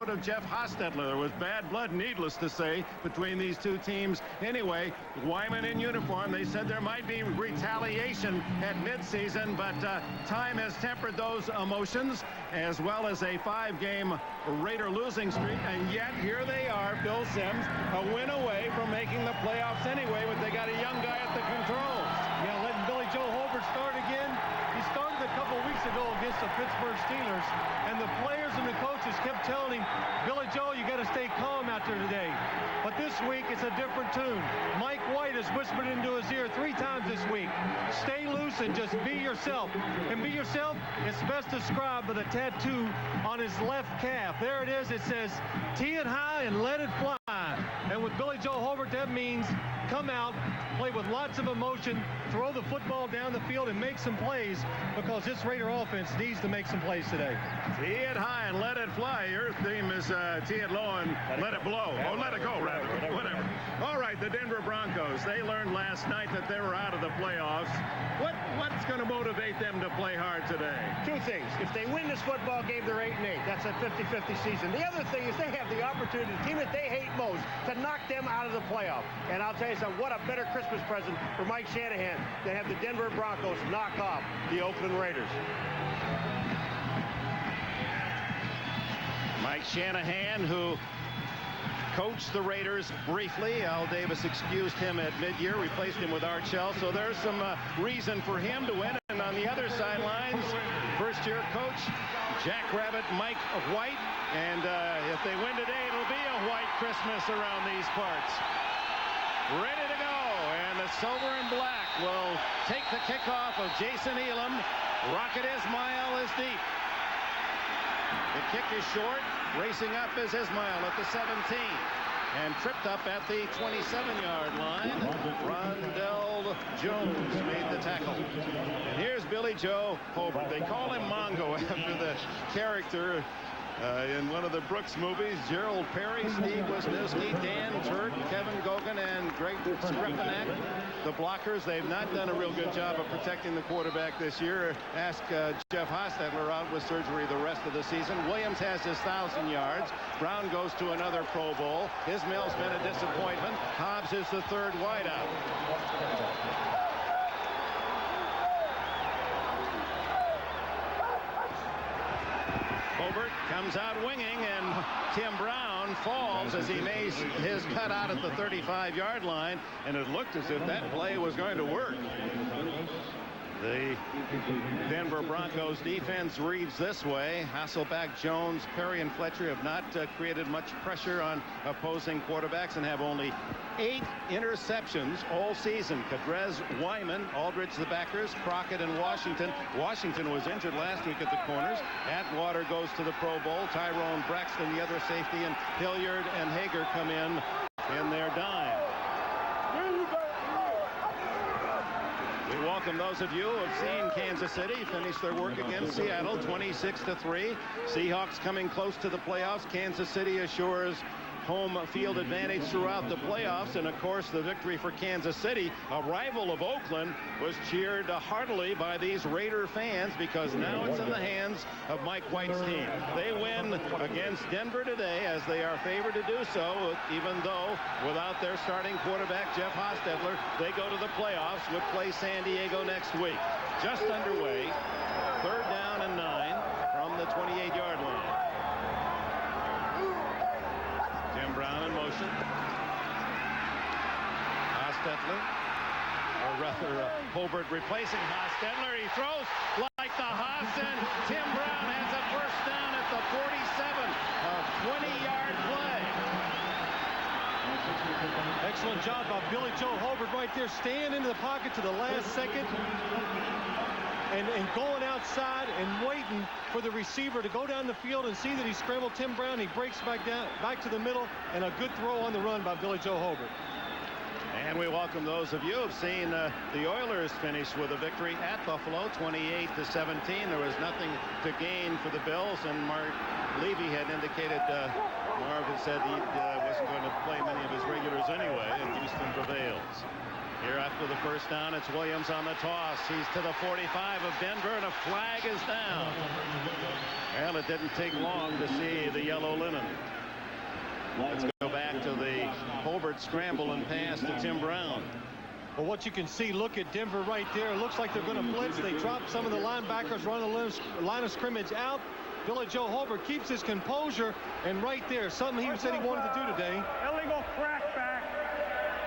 out of Jeff Hostetler. There was bad blood, needless to say, between these two teams. Anyway, Wyman in uniform. They said there might be retaliation at midseason, but time has tempered those emotions, as well as a 5-game Raider losing streak. And yet here they are, Phil Simms, a win away from making the playoffs anyway, but they got a young guy at the controls. Yeah, letting Billy Joe Hobert start again. He started a couple weeks ago against the Pittsburgh Steelers, and the players and the coaches kept telling him, Billy Joe, you got to stay calm out there today. But this week, it's a different tune. Mike White has whispered into his ear 3 times this week. Stay loose and just be yourself. And be yourself, it's best described with a tattoo on his left calf. There it is. It says, tee it high and let it fly. And with Billy Joe Hobert, that means come out, play with lots of emotion, throw the football down the field, and make some plays, because this Raider offense needs to make some plays today. Tee it high and let it fly. Your theme is tee it low and let it blow. Oh, let it go, rather. Whatever. All right, the Denver Broncos. They learned last night that they were out of the playoffs. What's going to motivate them to play hard today? 2 things. If they win this football game, they're 8-8. That's a 50-50 season. The other thing is they have the opportunity, the team that they hate most, to knock them out of the playoff. And I'll tell you something, what a better Christmas present for Mike Shanahan to have the Denver Broncos knock off the Oakland Raiders. Mike Shanahan, who coached the Raiders briefly. Al Davis excused him at mid-year, replaced him with Art Shell, so there's some reason for him to win. And on the other sidelines, first-year coach Jack Rabbit Mike White, and if they win today, it'll be a white Christmas around these parts. Ready to go, and the silver and black will take the kickoff of Jason Elam. Rocket Ismail is deep. The kick is short. Racing up is Ismail at the 17. And tripped up at the 27-yard line. Rondell Jones made the tackle. And here's Billy Joe Hobert. They call him Mongo after the character in one of the Brooks movies. Gerald Perry, Steve Wisniewski, Dan Turk, Kevin Gogan, and Greg Skripanak. The blockers, they've not done a real good job of protecting the quarterback this year. Ask Jeff Hostetler, out with surgery the rest of the season. Williams has his 1,000 yards. Brown goes to another Pro Bowl. Ismail's been a disappointment. Hobbs is the 3rd wideout. Hobert comes out winging, and Tim Brown falls as he makes his cut out at the 35-yard line, and it looked as if that play was going to work. The Denver Broncos defense reads this way. Hasselbeck, Jones, Perry, and Fletcher have not created much pressure on opposing quarterbacks and have only 8 interceptions all season. Kadrez, Wyman, Aldridge, the backers, Crockett, and Washington. Washington was injured last week at the corners. Atwater goes to the Pro Bowl. Tyrone Braxton, the other safety, and Hilliard and Hager come in their dime. We welcome those of you who have seen Kansas City finish their work against Seattle 26-3. Seahawks coming close to the playoffs. Kansas City assures home field advantage throughout the playoffs, and of course the victory for Kansas City, a rival of Oakland, was cheered heartily by these Raider fans, because now it's in the hands of Mike White's team. They win against Denver today, as they are favored to do so, even though without their starting quarterback Jeff Hostetler, they go to the playoffs, would play San Diego next week. Just underway, 3rd down and 9 from the 28-yard line. Jim Brown in motion. Hostetler, or rather Hobert replacing Hostetler. He throws like the Haas, and Tim Brown has a first down at the 47. A 20-yard play. Excellent job by Billy Joe Hobert right there, staying into the pocket to the last second. And going outside and waiting for the receiver to go down the field and see that he scrambled Tim Brown. He breaks back to the middle, and a good throw on the run by Billy Joe Hobert. And we welcome those of you who have seen the Oilers finish with a victory at Buffalo, 28-17. There was nothing to gain for the Bills, and Mark Levy had indicated, Marv had said he wasn't going to play many of his regulars anyway, and Houston prevails. Here after the first down, it's Williams on the toss. He's to the 45 of Denver, and a flag is down. Well, it didn't take long to see the yellow linen. Let's go back to the Hobart scramble and pass to Tim Brown. Well, what you can see, look at Denver right there. It looks like they're going to blitz. They drop some of the linebackers, run the line of scrimmage out. Billy Joe Hobart keeps his composure, and right there, something he said he wanted to do today. Illegal crackback,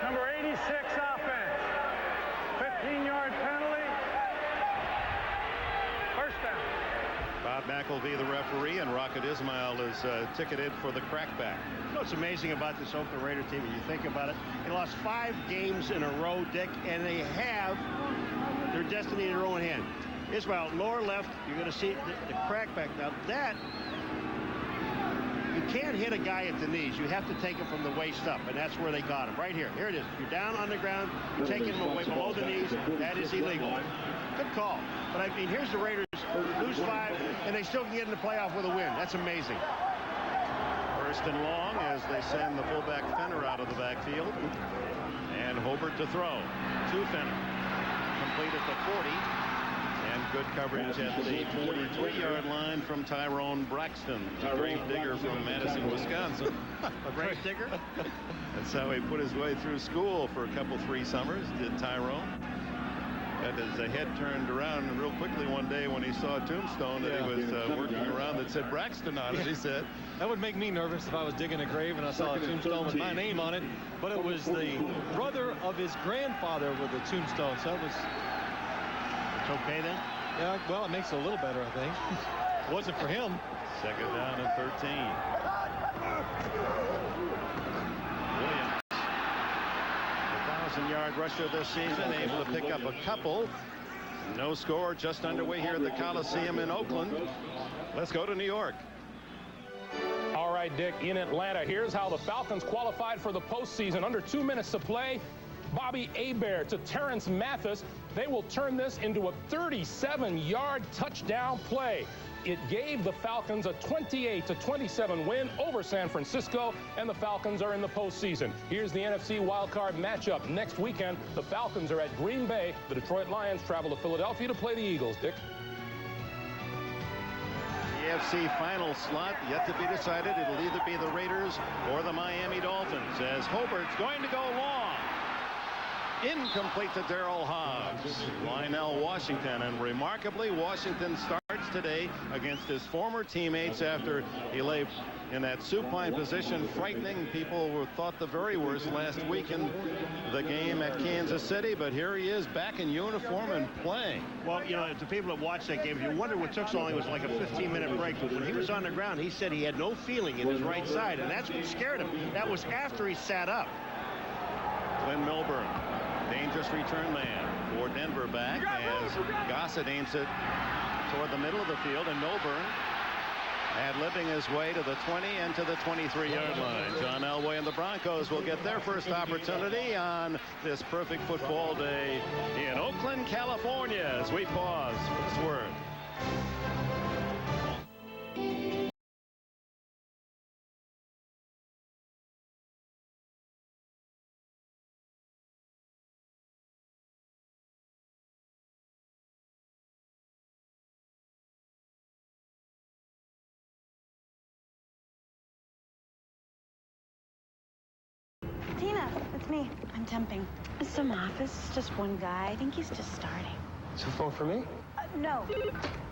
number 86 offense. 15-yard penalty. First down. Bob McElvey, the referee, and Rocket Ismail is ticketed for the crackback. You know what's amazing about this Oakland Raider team, when you think about it, they lost 5 games in a row, Dick, and they have their destiny in their own hand. Ismail, lower left, you're going to see the crackback. Now that, you can't hit a guy at the knees. You have to take him from the waist up, and that's where they got him. Right here. Here it is. You're down on the ground. You're taking him away below the knees. That is illegal. Good call. But, I mean, here's the Raiders lose 5, and they still can get in the playoff with a win. That's amazing. First and long as they send the fullback Fenner out of the backfield. And Hobart to throw to Fenner. Complete at the 40. And good coverage at the 43-yard line from Tyrone Braxton, a grave digger from Madison, Wisconsin. A grave digger? That's how he put his way through school for a couple 3 summers, did Tyrone. And his head turned around real quickly one day when he saw a tombstone that he was working around that said Braxton on it. He said, that would make me nervous if I was digging a grave and I saw a tombstone with my name on it. But it was the brother of his grandfather with the tombstone. So it was... It's okay then? Yeah, well, it makes it a little better, I think. It wasn't for him. Second down and 13. Williams, the 1,000-yard rusher this season, able to pick up a couple. No score, just underway here at the Coliseum in Oakland. Let's go to New York. All right, Dick, in Atlanta, here's how the Falcons qualified for the postseason. Under 2 minutes to play, Bobby Hebert to Terrence Mathis. They will turn this into a 37-yard touchdown play. It gave the Falcons a 28-27 win over San Francisco, and the Falcons are in the postseason. Here's the NFC wildcard matchup. Next weekend, the Falcons are at Green Bay. The Detroit Lions travel to Philadelphia to play the Eagles. Dick? The AFC final slot yet to be decided. It'll either be the Raiders or the Miami Dolphins, as Hobart's going to go long. Incomplete to Darrell Hobbs. Lionel Washington, and remarkably, Washington starts today against his former teammates after he lay in that supine position, frightening. People thought the very worst last week in the game at Kansas City, but here he is back in uniform and playing. Well, you know, to people that watched that game, if you wonder what took so long, it was like a 15-minute break. But when he was on the ground, he said he had no feeling in his right side, and that's what scared him. That was after he sat up. Glenn Milburn. Dangerous return man for Denver back as Gossett aims it toward the middle of the field, and Milburn ad-libbing his way to the 20 and to the 23-yard line. John Elway and the Broncos will get their first opportunity on this perfect football day in Oakland, California, as we pause for this word. Tina, it's me. I'm temping. Some office, just one guy. I think he's just starting. It's a phone for me? No.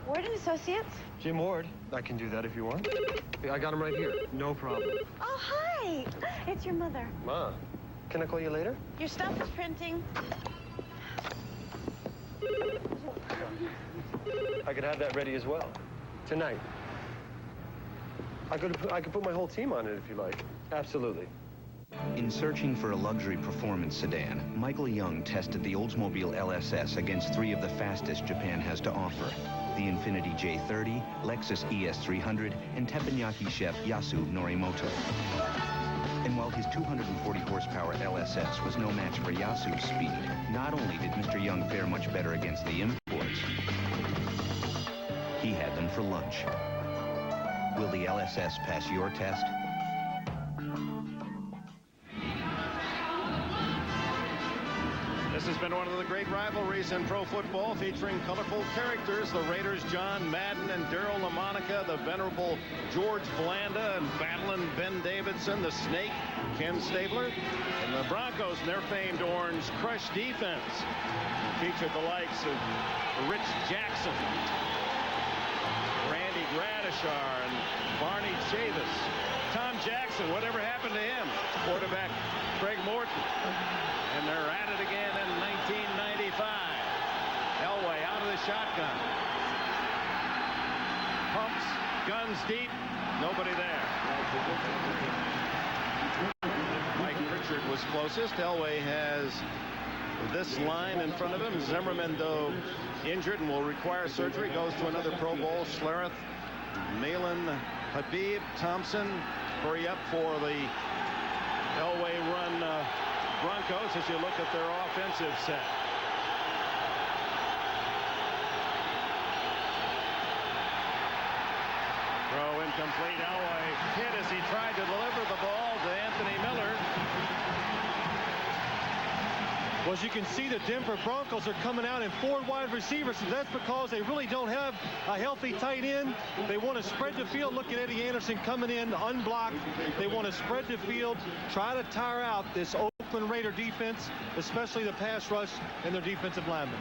Ward and Associates? Jim Ward. I can do that if you want. I got him right here. No problem. Oh, hi. It's your mother. Ma, can I call you later? Your stuff is printing. I could have that ready as well. Tonight. I could put my whole team on it if you like. Absolutely. In searching for a luxury performance sedan, Michael Young tested the Oldsmobile LSS against 3 of the fastest Japan has to offer: the Infiniti J30, Lexus ES300, and teppanyaki chef Yasu Norimoto. And while his 240 horsepower LSS was no match for Yasu's speed, not only did Mr. Young fare much better against the imports, he had them for lunch. Will the LSS pass your test? This has been one of the great rivalries in pro football, featuring colorful characters. The Raiders, John Madden and Daryl LaMonica, the venerable George Blanda and battling Ben Davidson, the Snake, Ken Stabler, and the Broncos and their famed Orange Crush defense. Featured the likes of Rich Jackson, Randy Gradishar, and Barney Chavis. Tom Jackson, whatever happened to him? Quarterback Craig Morton. And they're at it again in 1995. Elway out of the shotgun. Pumps, guns deep, nobody there. Mike Pritchard was closest. Elway has this line in front of him. Zimmerman, though injured and will require surgery, goes to another Pro Bowl. Schlereth, Malin, Habib, Thompson hurry up for the Elway run Broncos as you look at their offensive set. Throw incomplete. Elway hit as he tried to deliver the ball to Anthony Miller. Well, as you can see, the Denver Broncos are coming out in 4 wide receivers, and that's because they really don't have a healthy tight end. They want to spread the field. Look at Eddie Anderson coming in unblocked. They want to spread the field, try to tire out this Oakland Raider defense, especially the pass rush and their defensive linemen.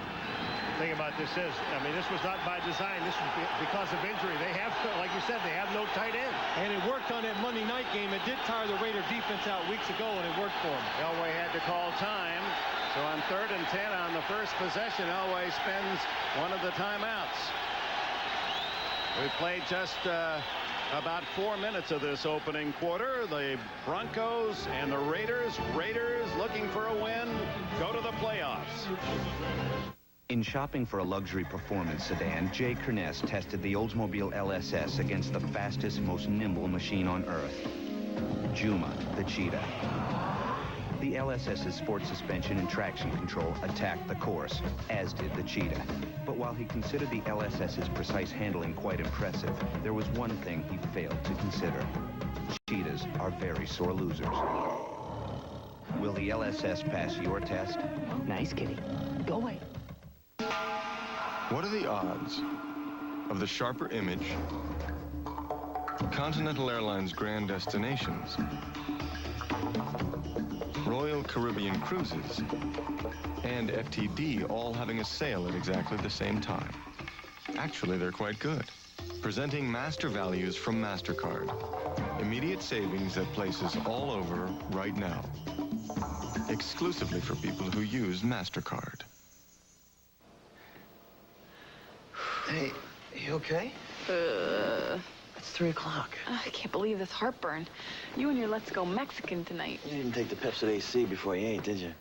The thing about this is, I mean, this was not by design. This was because of injury. They have, like you said, they have no tight end. And it worked on that Monday night game. It did tire the Raider defense out weeks ago, and it worked for them. Elway had to call time. So on 3rd and 10 on the first possession, Elway spends one of the timeouts. We played just about 4 minutes of this opening quarter. The Broncos and the Raiders looking for a win, go to the playoffs. In shopping for a luxury performance sedan, Jay Kerness tested the Oldsmobile LSS against the fastest, most nimble machine on earth, Juma, the Cheetah. The LSS's sport suspension and traction control attacked the course, as did the Cheetah. But while he considered the LSS's precise handling quite impressive, there was one thing he failed to consider. Cheetahs are very sore losers. Will the LSS pass your test? Nice kitty. Go away. What are the odds of the sharper image, Continental Airlines Grand Destinations, Royal Caribbean Cruises, and FTD all having a sale at exactly the same time? Actually, they're quite good. Presenting master values from MasterCard. Immediate savings at places all over right now. Exclusively for people who use MasterCard. Hey, you okay? It's 3 o'clock. I can't believe this heartburn. You and your Let's Go Mexican tonight. You didn't take the Pepsid AC before you ate, did you?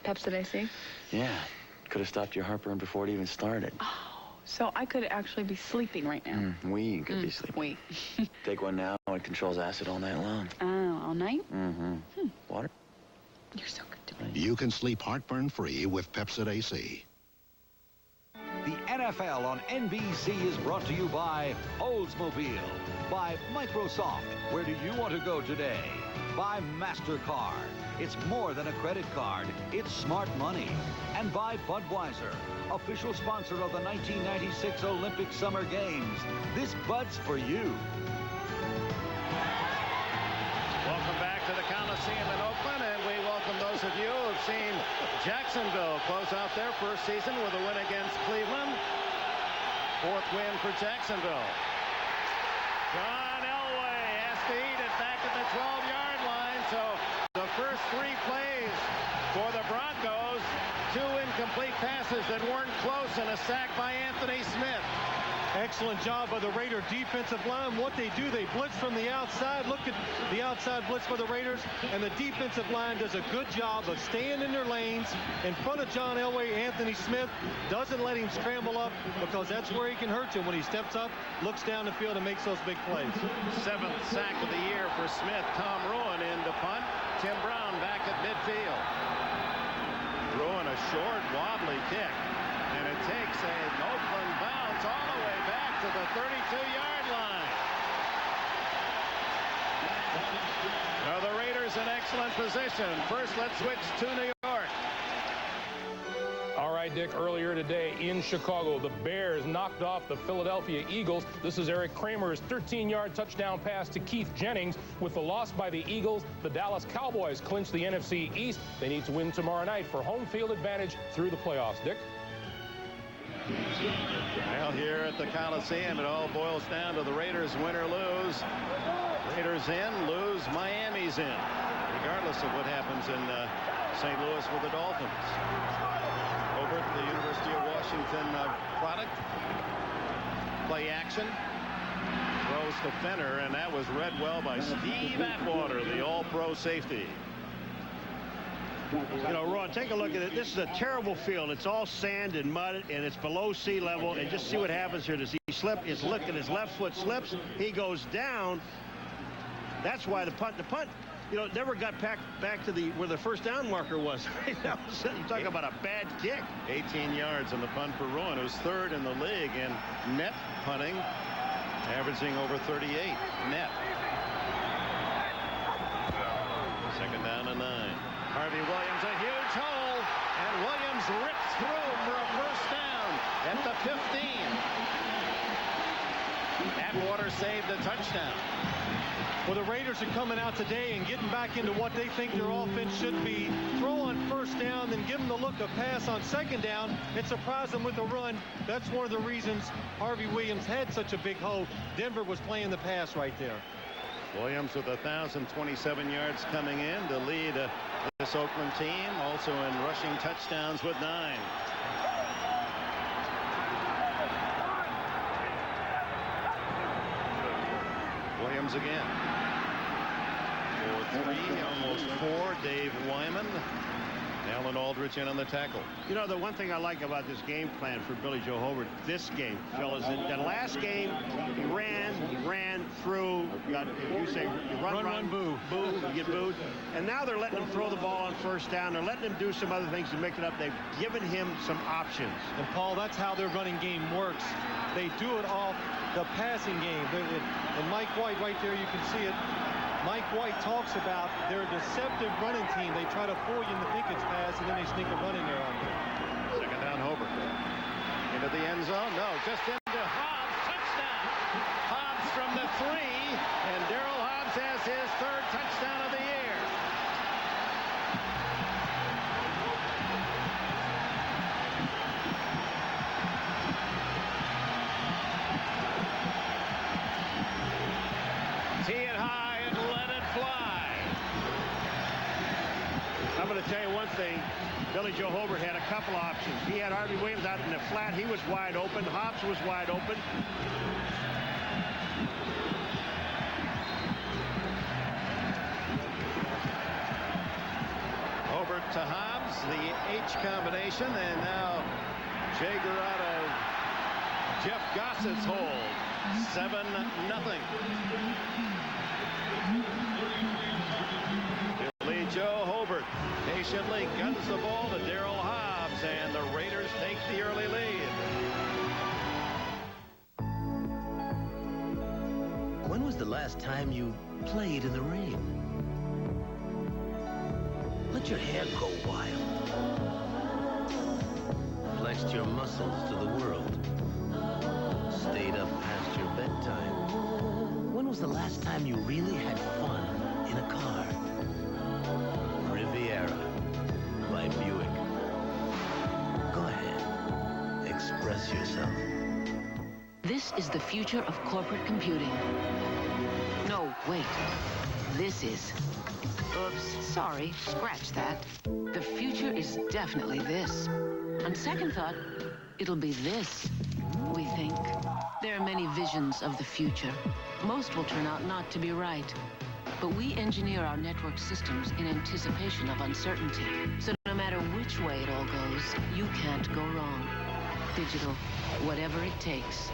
Pepsid AC? Yeah. Could have stopped your heartburn before it even started. Oh, so I could actually be sleeping right now. We could be sleeping. We. Take one now, it controls acid all night long. Oh, all night? Water? You're so good to me. You can sleep heartburn-free with Pepsid AC. The NFL on NBC is brought to you by Oldsmobile, by Microsoft. Where do you want to go today? By MasterCard. It's more than a credit card. It's smart money. And by Budweiser, official sponsor of the 1996 Olympic Summer Games. This Bud's for you. Welcome back to the Coliseum in Oakland, and we welcome those of you who have seen Jacksonville close out their first season with a win against Cleveland. 4th win for Jacksonville. John Elway has to eat it back at the 12-yard line, so the first 3 plays for the Broncos, 2 incomplete passes that weren't close and a sack by Anthony Smith. Excellent job by the Raider defensive line. What they do, they blitz from the outside. Look at the outside blitz for the Raiders. And the defensive line does a good job of staying in their lanes in front of John Elway. Anthony Smith doesn't let him scramble up because that's where he can hurt you when he steps up, looks down the field, and makes those big plays. 7th sack of the year for Smith. Tom Ruin in to punt. Tim Brown back at midfield. Ruin a short, wobbly kick. And it takes an Oakland bounce all the way back to the 32-yard line. Now the Raiders in excellent position. First, let's switch to New York. right, Dick, earlier today in Chicago, the Bears knocked off the Philadelphia Eagles. This is Eric Kramer's 13-yard touchdown pass to Keith Jennings. With the loss by the Eagles, the Dallas Cowboys clinch the NFC East. They need to win tomorrow night for home field advantage through the playoffs. Dick? Well, here at the Coliseum, it all boils down to the Raiders win or lose. Raiders in, lose, Miami's in, regardless of what happens in St. Louis with the Dolphins. Over the University of Washington product. Play action. Throws to Fenner, and that was read well by Steve Atwater, the all-pro safety. You know, Ron, take a look at it. This is a terrible field. It's all sand and mud, and it's below sea level. And just see what happens here. Does he slip? His left foot slips. He goes down. That's why the punt, you know, never got back to where the first down marker was. You talk about a bad kick. 18 yards on the punt for Ruan, who's third in the league in net punting, averaging over 38 net. Second down and 9. Harvey Williams, a huge hole, and Williams rips through for a first down at the 15. Atwater saved the touchdown. Well, the Raiders are coming out today and getting back into what they think their offense should be. Throw on first down, then give them the look of pass on second down and surprise them with a run. That's one of the reasons Harvey Williams had such a big hole. Denver was playing the pass right there. Williams with 1,027 yards coming in to lead this Oakland team, also in rushing touchdowns with 9. Williams again. For 3, almost 4, Dave Wyman. Alan Aldrich in on the tackle. You know, the one thing I like about this game plan for Billy Joe Hobart, this game, fellas, the last game, he ran through, you say run, boo, you get booed. And now they're letting him throw the ball on first down. They're letting him do some other things to make it up. They've given him some options. And, Paul, that's how their running game works. They do it off the passing game. And Mike White right there, you can see it. Mike White talks about their deceptive running team. They try to fool you into thinking it's pass, and then they sneak a run in there on you. Second down, Hobart. Into the end zone. No, just into Hobbs. Touchdown. Hobbs from the 3, and Darryl Hobbs has his 3rd touchdown of the year. Tee it high and let it fly. I'm going to tell you one thing. Billy Joe Hobart had a couple options. He had Harvey Williams out in the flat. He was wide open. Hobbs was wide open. Hobart to Hobbs, the H combination, and now Jaeger out of Jeff Gossett's hold. 7-0. Billy Joe Hobart patiently guns the ball to Darryl Hobbs, and the Raiders take the early lead. When was the last time you played in the rain? Let your hair go wild. Flexed your muscles to the world. Stayed up past your bedtime. When was the last time you really had fun in a car? Riviera by Buick. Go ahead. Express yourself. This is the future of corporate computing. No, wait. This is. Oops, sorry, scratch that. The future is definitely this. On second thought, it'll be this, we think. There are many visions of the future. Most will turn out not to be right. But we engineer our network systems in anticipation of uncertainty. So no matter which way it all goes, you can't go wrong. Digital, whatever it takes.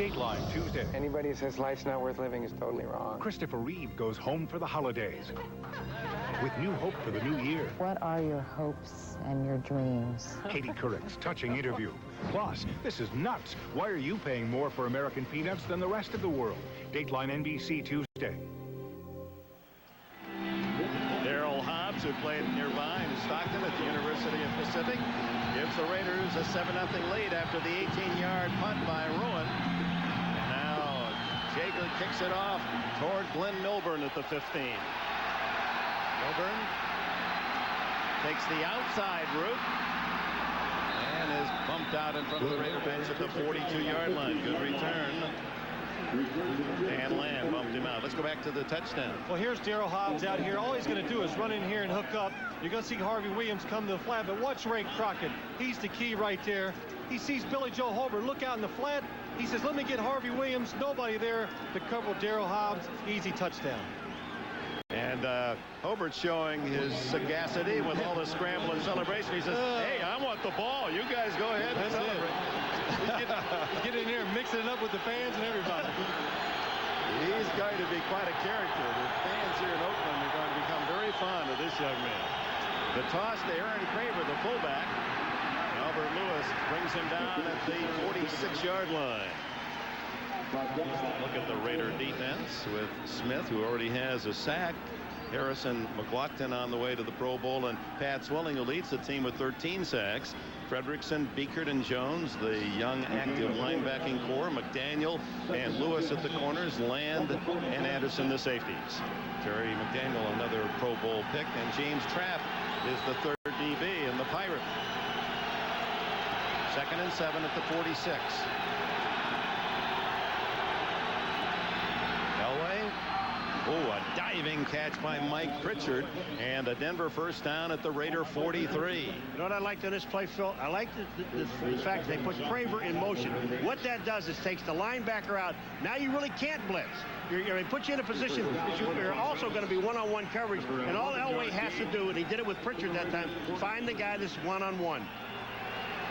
Dateline Tuesday. Anybody who says life's not worth living is totally wrong. Christopher Reeve goes home for the holidays with new hope for the new year. What are your hopes and your dreams? Katie Couric's touching interview. Plus, this is nuts. Why are you paying more for American peanuts than the rest of the world? Dateline NBC Tuesday. Darryl Hobbs, who played nearby in Stockton at the University of Pacific, gives the Raiders a 7-0 lead after the 18-yard punt by Rowan. Now Jager kicks it off toward Glenn Milburn at the 15. Milburn takes the outside route and is bumped out in front of the Raider bench at the 42-yard line. Good return. Dan Land bumped him out. Let's go back to the touchdown. Well, here's Darryl Hobbs out here. All he's going to do is run in here and hook up. You're going to see Harvey Williams come to the flat, but watch Ray Crockett. He's the key right there. He sees Billy Joe Hobart look out in the flat. He says, let me get Harvey Williams. Nobody there to cover Darryl Hobbs. Easy touchdown. And Hobart's showing his sagacity with all the scramble and celebration. He says, hey, I want the ball. You guys go ahead and celebrate. Get in here and mixing it up with the fans and everybody. He's going to be quite a character. The fans here in Oakland are going to become very fond of this young man. The toss to Aaron Craver, the fullback. Albert Lewis brings him down at the 46-yard line. Look at the Raider defense with Smith, who already has a sack. Harrison McLaughlin on the way to the Pro Bowl, and Pat Swilling, who leads the team with 13 sacks. Fredrickson, Beekert, and Jones, the young active linebacking core. McDaniel and Lewis at the corners. Land and Anderson, the safeties. Terry McDaniel, another Pro Bowl pick, and James Trapp is the third DB in the Pirate. 2nd and 7 at the 46. Elway. Oh, a diving catch by Mike Pritchard, and a Denver first down at the Raider 43. You know what I liked on this play, Phil? I like the fact they put Craver in motion. What that does is takes the linebacker out. Now you really can't blitz. They put you in a position that you're also going to be one-on-one coverage, and all Elway has to do, and he did it with Pritchard that time, find the guy that's one-on-one.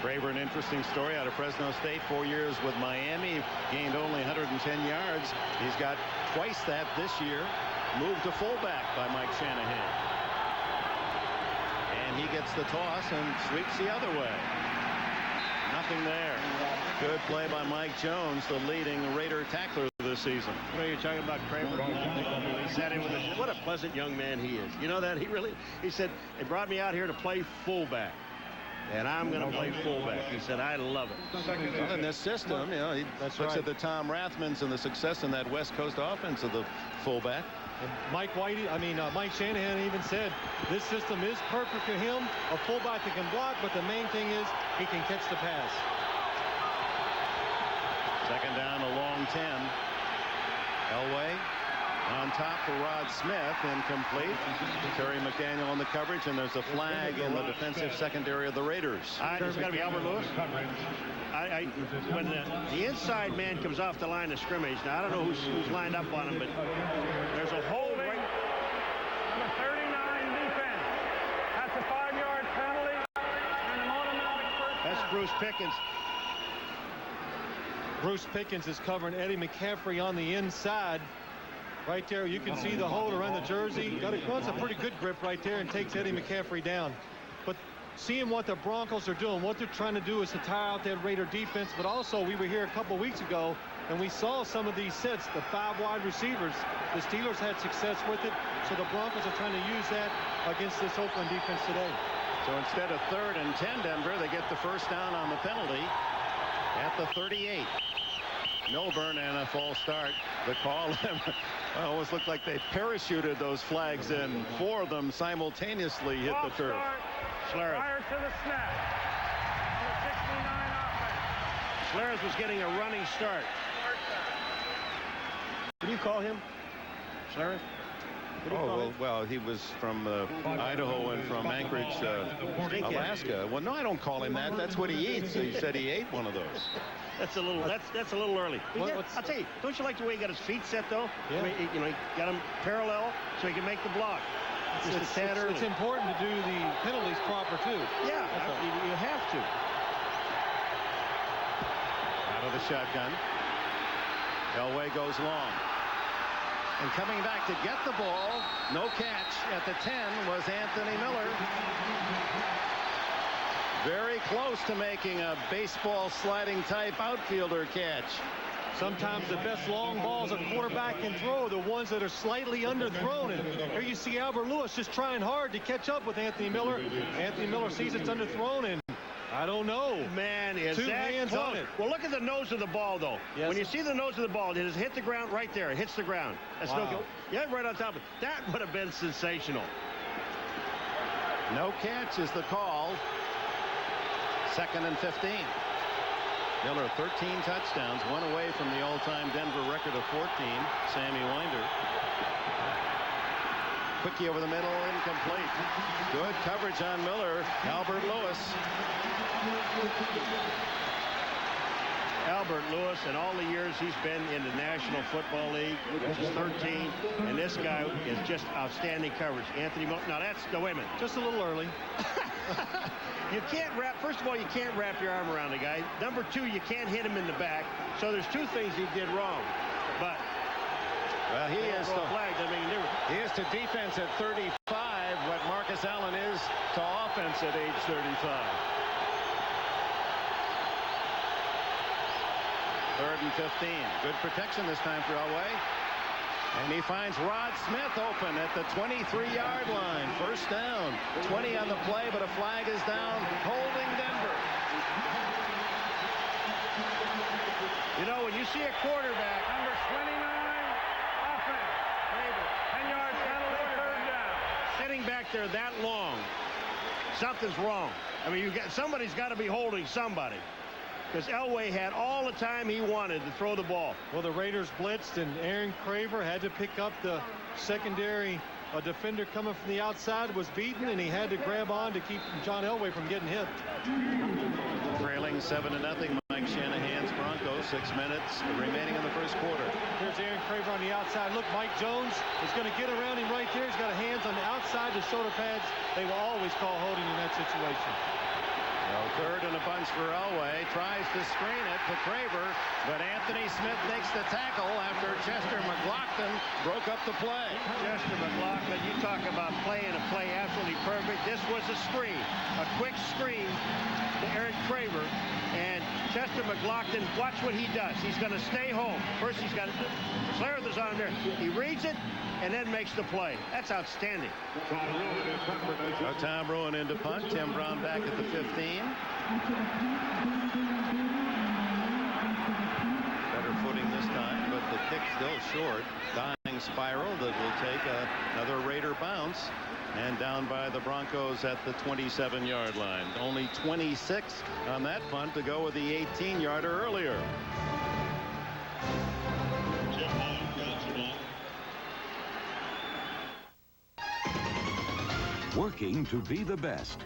Craver, an interesting story out of Fresno State. 4 years with Miami, gained only 110 yards. He's got twice that this year. Moved to fullback by Mike Shanahan. And he gets the toss and sweeps the other way. Nothing there. Good play by Mike Jones, the leading Raider tackler this season. You know, you're talking about Craver. He sat in with us. What a pleasant young man he is. You know that? He said, they brought me out here to play fullback. And I'm going to play fullback. He said, I love it. Well, in this system, you know, he looks at the Tom Rathmans and the success in that West Coast offense of the fullback. And Mike Shanahan even said this system is perfect for him, a fullback that can block, but the main thing is he can catch the pass. 2nd down, a long 10. Elway on top for Rod Smith, incomplete. Terry McDaniel on the coverage, and there's a flag in the defensive secondary of the Raiders. There's got to be Albert Lewis. When the inside man comes off the line of scrimmage, now I don't know who's lined up on him, but there's a hole right. Number 39 defense. That's a 5-yard penalty and an automatic first down. That's Bruce Pickens. Bruce Pickens is covering Eddie McCaffrey on the inside. Right there, you can see the hold around the jersey. That's a pretty good grip right there and takes Eddie McCaffrey down. But seeing what the Broncos are doing, what they're trying to do is to tire out that Raider defense. But also, we were here a couple weeks ago, and we saw some of these sets, the 5 wide receivers. The Steelers had success with it, so the Broncos are trying to use that against this Oakland defense today. So instead of 3rd and 10 Denver, they get the first down on the penalty at the 38. Milburn and a false start. The call almost looked like they parachuted those flags in. 4 of them simultaneously hit the turf. Prior to the snap. Number 69 offense. Schlereth was getting a running start. What do you call him? Schlereth? Well, he was from Idaho and from Anchorage, Alaska. Well, no, I don't call him that. That's what he eats. He said he ate one of those. That's a little early. I'll tell you, don't you like the way he got his feet set, though? Yeah. I mean, he got them parallel so he can make the block. It's important to do the penalties proper, too. Yeah, you have to. Out of the shotgun. Elway goes long. And coming back to get the ball, no catch at the 10 was Anthony Miller. Very close to making a baseball sliding type outfielder catch. Sometimes the best long balls a quarterback can throw are the ones that are slightly underthrown. And here you see Albert Lewis just trying hard to catch up with Anthony Miller. Anthony Miller sees it's underthrown, and I don't know. Man, is Two that hands close. on it. Well, look at the nose of the ball, though. Yes. When you see the nose of the ball, it has hit the ground right there. It hits the ground. That's Wow. no good. Yeah, right on top of it. That would have been sensational. No catch is the call. 2nd and 15. Miller 13 touchdowns, one away from the all-time Denver record of 14. Sammy Winder. Quickie over the middle, incomplete. Good coverage on Miller. Albert Lewis. Albert Lewis, in all the years he's been in the National Football League, which is 13, and this guy is just outstanding coverage. Anthony Miller. Now that's, no, wait a minute. Just a little early. You can't wrap, first of all, you can't wrap your arm around the guy. Number two, you can't hit him in the back. So there's two things he did wrong. But well, he is to defense at 35 what Marcus Allen is to offense at age 35. 3rd and 15. Good protection this time for Elway. And he finds Rod Smith open at the 23-yard line. First down. 20 on the play, but a flag is down, holding Denver. You know, when you see a quarterback. Number 29, offense. 10-yard penalty, 3rd down. Sitting back there that long, something's wrong. I mean, somebody's got to be holding somebody. Because Elway had all the time he wanted to throw the ball. Well, the Raiders blitzed, and Aaron Craver had to pick up the secondary. A defender coming from the outside was beaten, and he had to grab on to keep John Elway from getting hit. Trailing 7-0, Mike Shanahan's Broncos. 6 minutes remaining in the first quarter. Here's Aaron Craver on the outside. Look, Mike Jones is going to get around him right there. He's got hands on the outside, the shoulder pads. They will always call holding in that situation. Well, 3rd and a bunch for Elway. Tries to screen it to Craver, but Anthony Smith makes the tackle after Chester McLaughlin broke up the play. Chester McLaughlin, you talk about playing a play absolutely perfect. This was a screen, a quick screen to Eric Craver, and Chester McLaughlin, watch what he does. He's going to stay home. First, he's got Slareth is on there. He reads it and then makes the play. That's outstanding. Tom Ruin into punt. Tim Brown back at the 15. Better footing this time, but the kick still short. Dying spiral that will take another Raider bounce, and down by the Broncos at the 27-yard line. Only 26 on that punt to go with the 18-yarder earlier. Working to be the best.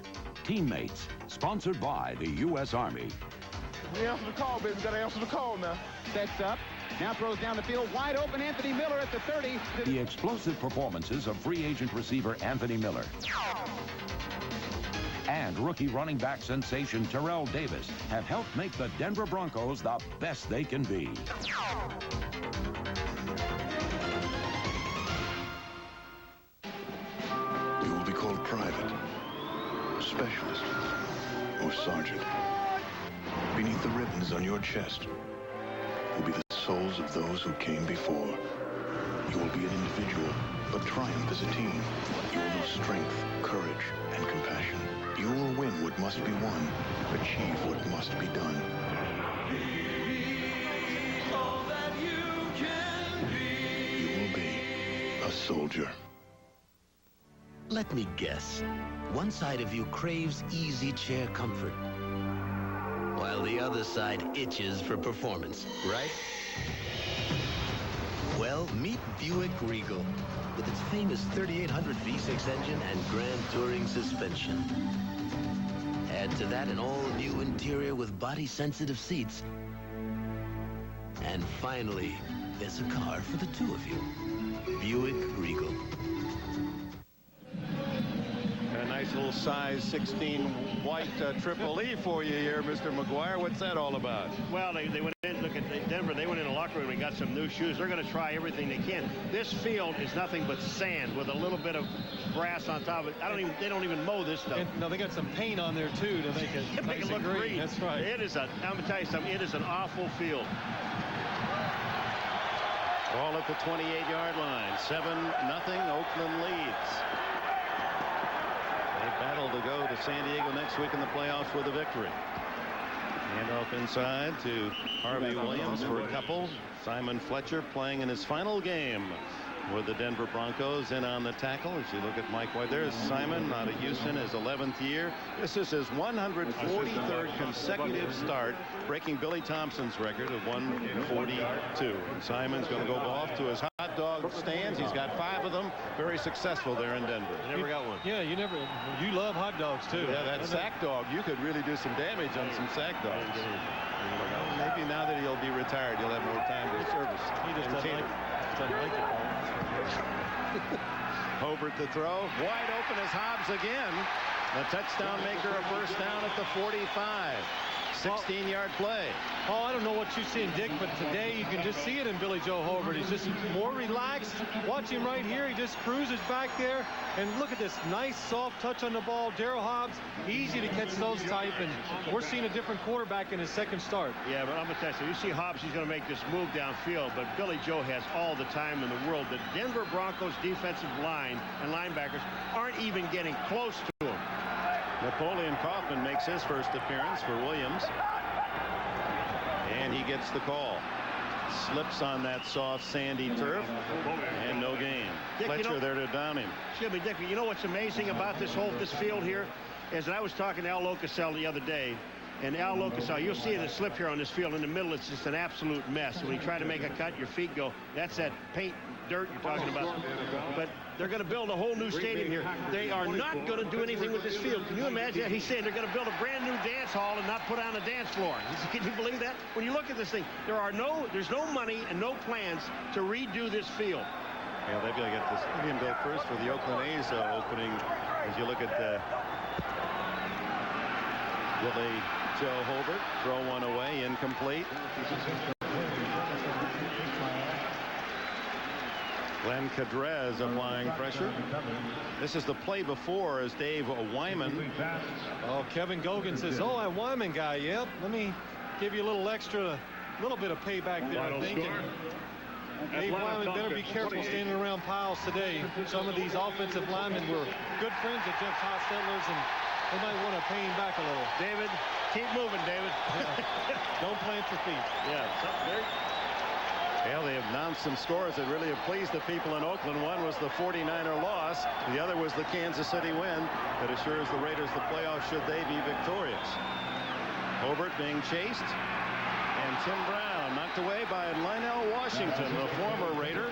Teammates, sponsored by the U.S. Army. We answer the call, baby. We got to answer the call now. Sets up. Now throws down the field. Wide open. Anthony Miller at the 30. The explosive performances of free agent receiver Anthony Miller. And rookie running back sensation Terrell Davis have helped make the Denver Broncos the best they can be. You will be called private, specialist, or sergeant. Beneath the ribbons on your chest will be the souls of those who came before. You will be an individual, but triumph as a team. You will know strength, courage, and compassion. You will win what must be won, achieve what must be done. You will be a soldier. Let me guess. One side of you craves easy chair comfort, while the other side itches for performance, right? Well, meet Buick Regal with its famous 3800 V6 engine and Grand Touring suspension. Add to that an all-new interior with body-sensitive seats. And finally, there's a car for the two of you. Buick Regal. A nice little size 16 white Triple E for you here, Mr. McGuire. What's that all about? Well, they went in. look at Denver. They went in the locker room and got some new shoes. They're going to try everything they can. This field is nothing but sand with a little bit of grass on top of it. They don't even mow this stuff. No, they got some paint on there too to make it make nice it look and green. That's right. I'm going to tell you something. It is an awful field. Ball at the 28-yard line. 7-0. Oakland leads. They battle to go to San Diego next week in the playoffs with a victory. Handoff inside to Harvey Williams for a couple. Simon Fletcher playing in his final game with the Denver Broncos in on the tackle. As you look at Mike White, there's Simon out of Houston, his 11th year. This is his 143rd consecutive start, breaking Billy Thompson's record of 142. And Simon's going to go off to his hot dog stands. He's got 5 of them. Very successble there in Denver. Never got one. Yeah, you love hot dogs too. Yeah, that sack dog. You could really do some damage on some sack dogs. Maybe now that he'll be retired, he'll have more time to service. He just doesn't like it. Hobert to throw. Wide open is Hobbs again. The touchdown maker, a first down at the 45. 16-yard play. Oh, I don't know what you see in Dick, but today you can just see it in Billy Joe Hobert. He's just more relaxed. Watch him right here. He just cruises back there. And look at this nice, soft touch on the ball. Darryl Hobbs, easy to catch those type. And we're seeing a different quarterback in his second start. Yeah, but I'm going to tell you, so you see Hobbs, he's going to make this move downfield. But Billy Joe has all the time in the world. The Denver Broncos defensive line and linebackers aren't even getting close to him. Napoleon Kaufman makes his first appearance for Williams. And he gets the call. Slips on that soft sandy turf and no gain. Dick, Fletcher there to down him. Excuse me, Dick, you know what's amazing about this field here is that I was talking to Al Locasell the other day. And Al Locasell, you'll see the slip here on this field. In the middle, it's just an absolute mess. When you try to make a cut, your feet go. That's that paint dirt you're talking about. But they're going to build a whole new stadium here. They are not going to do anything with this field. Can you imagine that? He's saying they're going to build a brand new dance hall and not put on a dance floor. Can you believe that? When you look at this thing, there's no money and no plans to redo this field. Yeah, they've got to get the stadium built first for the Oakland A's opening. As you look at Billy Joe Hobert, throw one away, incomplete. Glenn Cadrez applying pressure. This is the play before as Dave Wyman. Oh, Kevin Gogan says, oh, that Wyman guy, yep. Let me give you a little bit of payback there, I think. Dave Wyman better be careful standing around piles today. Some of these offensive linemen were good friends of Jeff Hostetler's, and they might want to pay him back a little. David, keep moving, David. Yeah. Don't plant your feet. Yeah, something there. Well, they have announced some scores that really have pleased the people in Oakland. One was the 49er loss. The other was the Kansas City win that assures the Raiders the playoffs should they be victorious. Hobert being chased. And Tim Brown knocked away by Lionel Washington, the former Raider.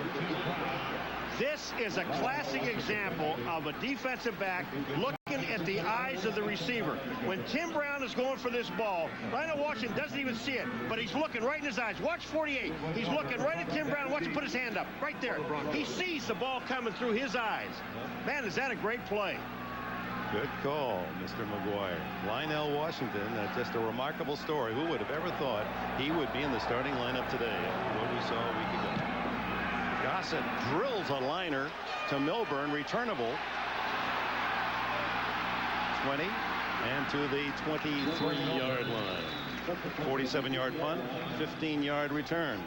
This is a classic example of a defensive back looking at the eyes of the receiver. When Tim Brown is going for this ball, Lionel Washington doesn't even see it, but he's looking right in his eyes. Watch 48. He's looking right at Tim Brown. Watch him put his hand up right there. He sees the ball coming through his eyes. Man, is that a great play. Good call, Mr. McGuire. Lionel Washington, just a remarkable story. Who would have ever thought he would be in the starting lineup today? What we saw a week ago. Gossett drills a liner to Milburn, returnable. 20 and to the 23-yard line. 47-yard punt, 15-yard return.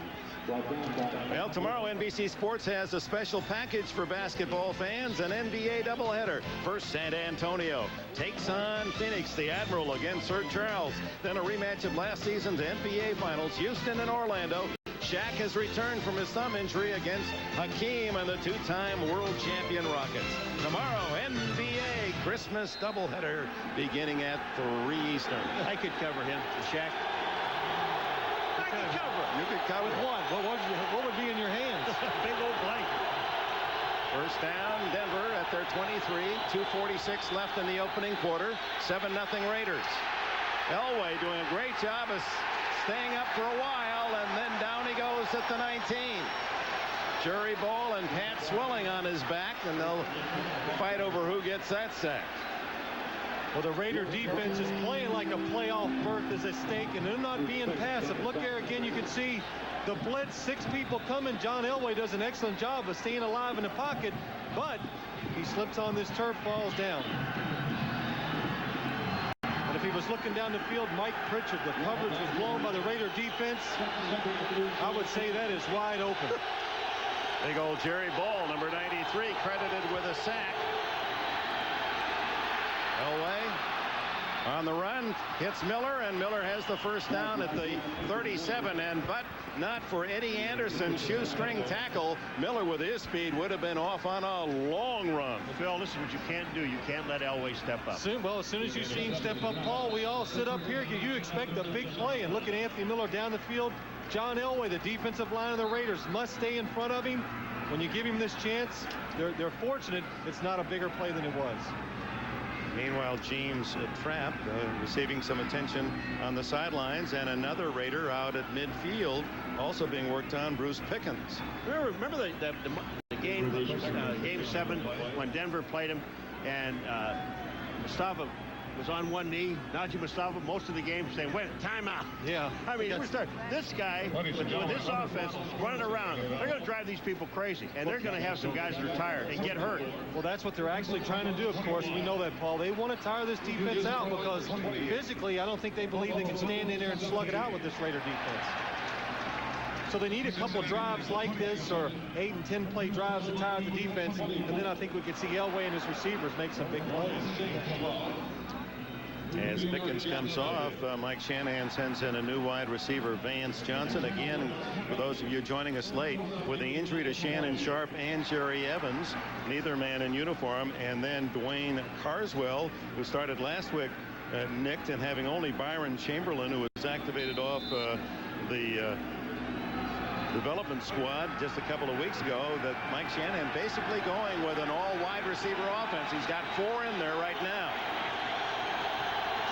Well, tomorrow NBC Sports has a special package for basketball fans, an NBA doubleheader. First, San Antonio takes on Phoenix, the Admiral against Sir Charles. Then a rematch of last season's NBA Finals, Houston and Orlando. Shaq has returned from his thumb injury against Hakeem and the two-time world champion Rockets. Tomorrow, NBA Christmas doubleheader beginning at 3 Eastern. I could cover him, Shaq. You could cover with what? What would be in your hands? Big old blanket. First down, Denver at their 23. 2:46 left in the opening quarter. 7-0 Raiders. Elway doing a great job of staying up for a while, and then down he goes at the 19. Jerry Ball and Pat Swilling on his back, and they'll fight over who gets that sack. Well, the Raider defense is playing like a playoff berth is at stake, and they're not being passive. Look there again, you can see the blitz, 6 people coming. John Elway does an excellent job of staying alive in the pocket, but he slips on this turf, falls down. And if he was looking down the field, Mike Pritchard, the coverage was blown by the Raider defense. I would say that is wide open. Big old Jerry Ball, number 93, credited with a sack. Elway on the run, hits Miller, and Miller has the first down at the 37, but not for Eddie Anderson. Shoestring tackle. Miller with his speed would have been off on a long run. Phil, this is what you can't do. You can't let Elway step up. Well, as soon as you see him step up, Paul, we all sit up here. You expect a big play, and look at Anthony Miller down the field. John Elway, the defensive line of the Raiders, must stay in front of him. When you give him this chance, they're fortunate it's not a bigger play than it was. Meanwhile, James Trapp receiving some attention on the sidelines, and another Raider out at midfield also being worked on, Bruce Pickens. Remember the game, game 7, when Denver played him, and Mustafa was on one knee. Najee Mustafa most of the game saying, wait, timeout. Yeah. I mean, this guy with this offense running around, they're going to drive these people crazy, and they're going to have some guys that are tired and get hurt. Well, that's what they're actually trying to do, of course. We know that, Paul. They want to tire this defense out because physically, I don't think they believe they can stand in there and slug it out with this Raider defense. So they need a couple of drives like this, or 8- and 10-play drives to tire the defense, and then I think we could see Elway and his receivers make some big plays. As Pickens comes off, Mike Shanahan sends in a new wide receiver, Vance Johnson. Again, for those of you joining us late, with the injury to Shannon Sharp and Jerry Evans, neither man in uniform, and then Dwayne Carswell, who started last week, nicked, and having only Byron Chamberlain, who was activated off the development squad just a couple of weeks ago, that Mike Shanahan basically going with an all wide receiver offense. He's got 4 in there right now.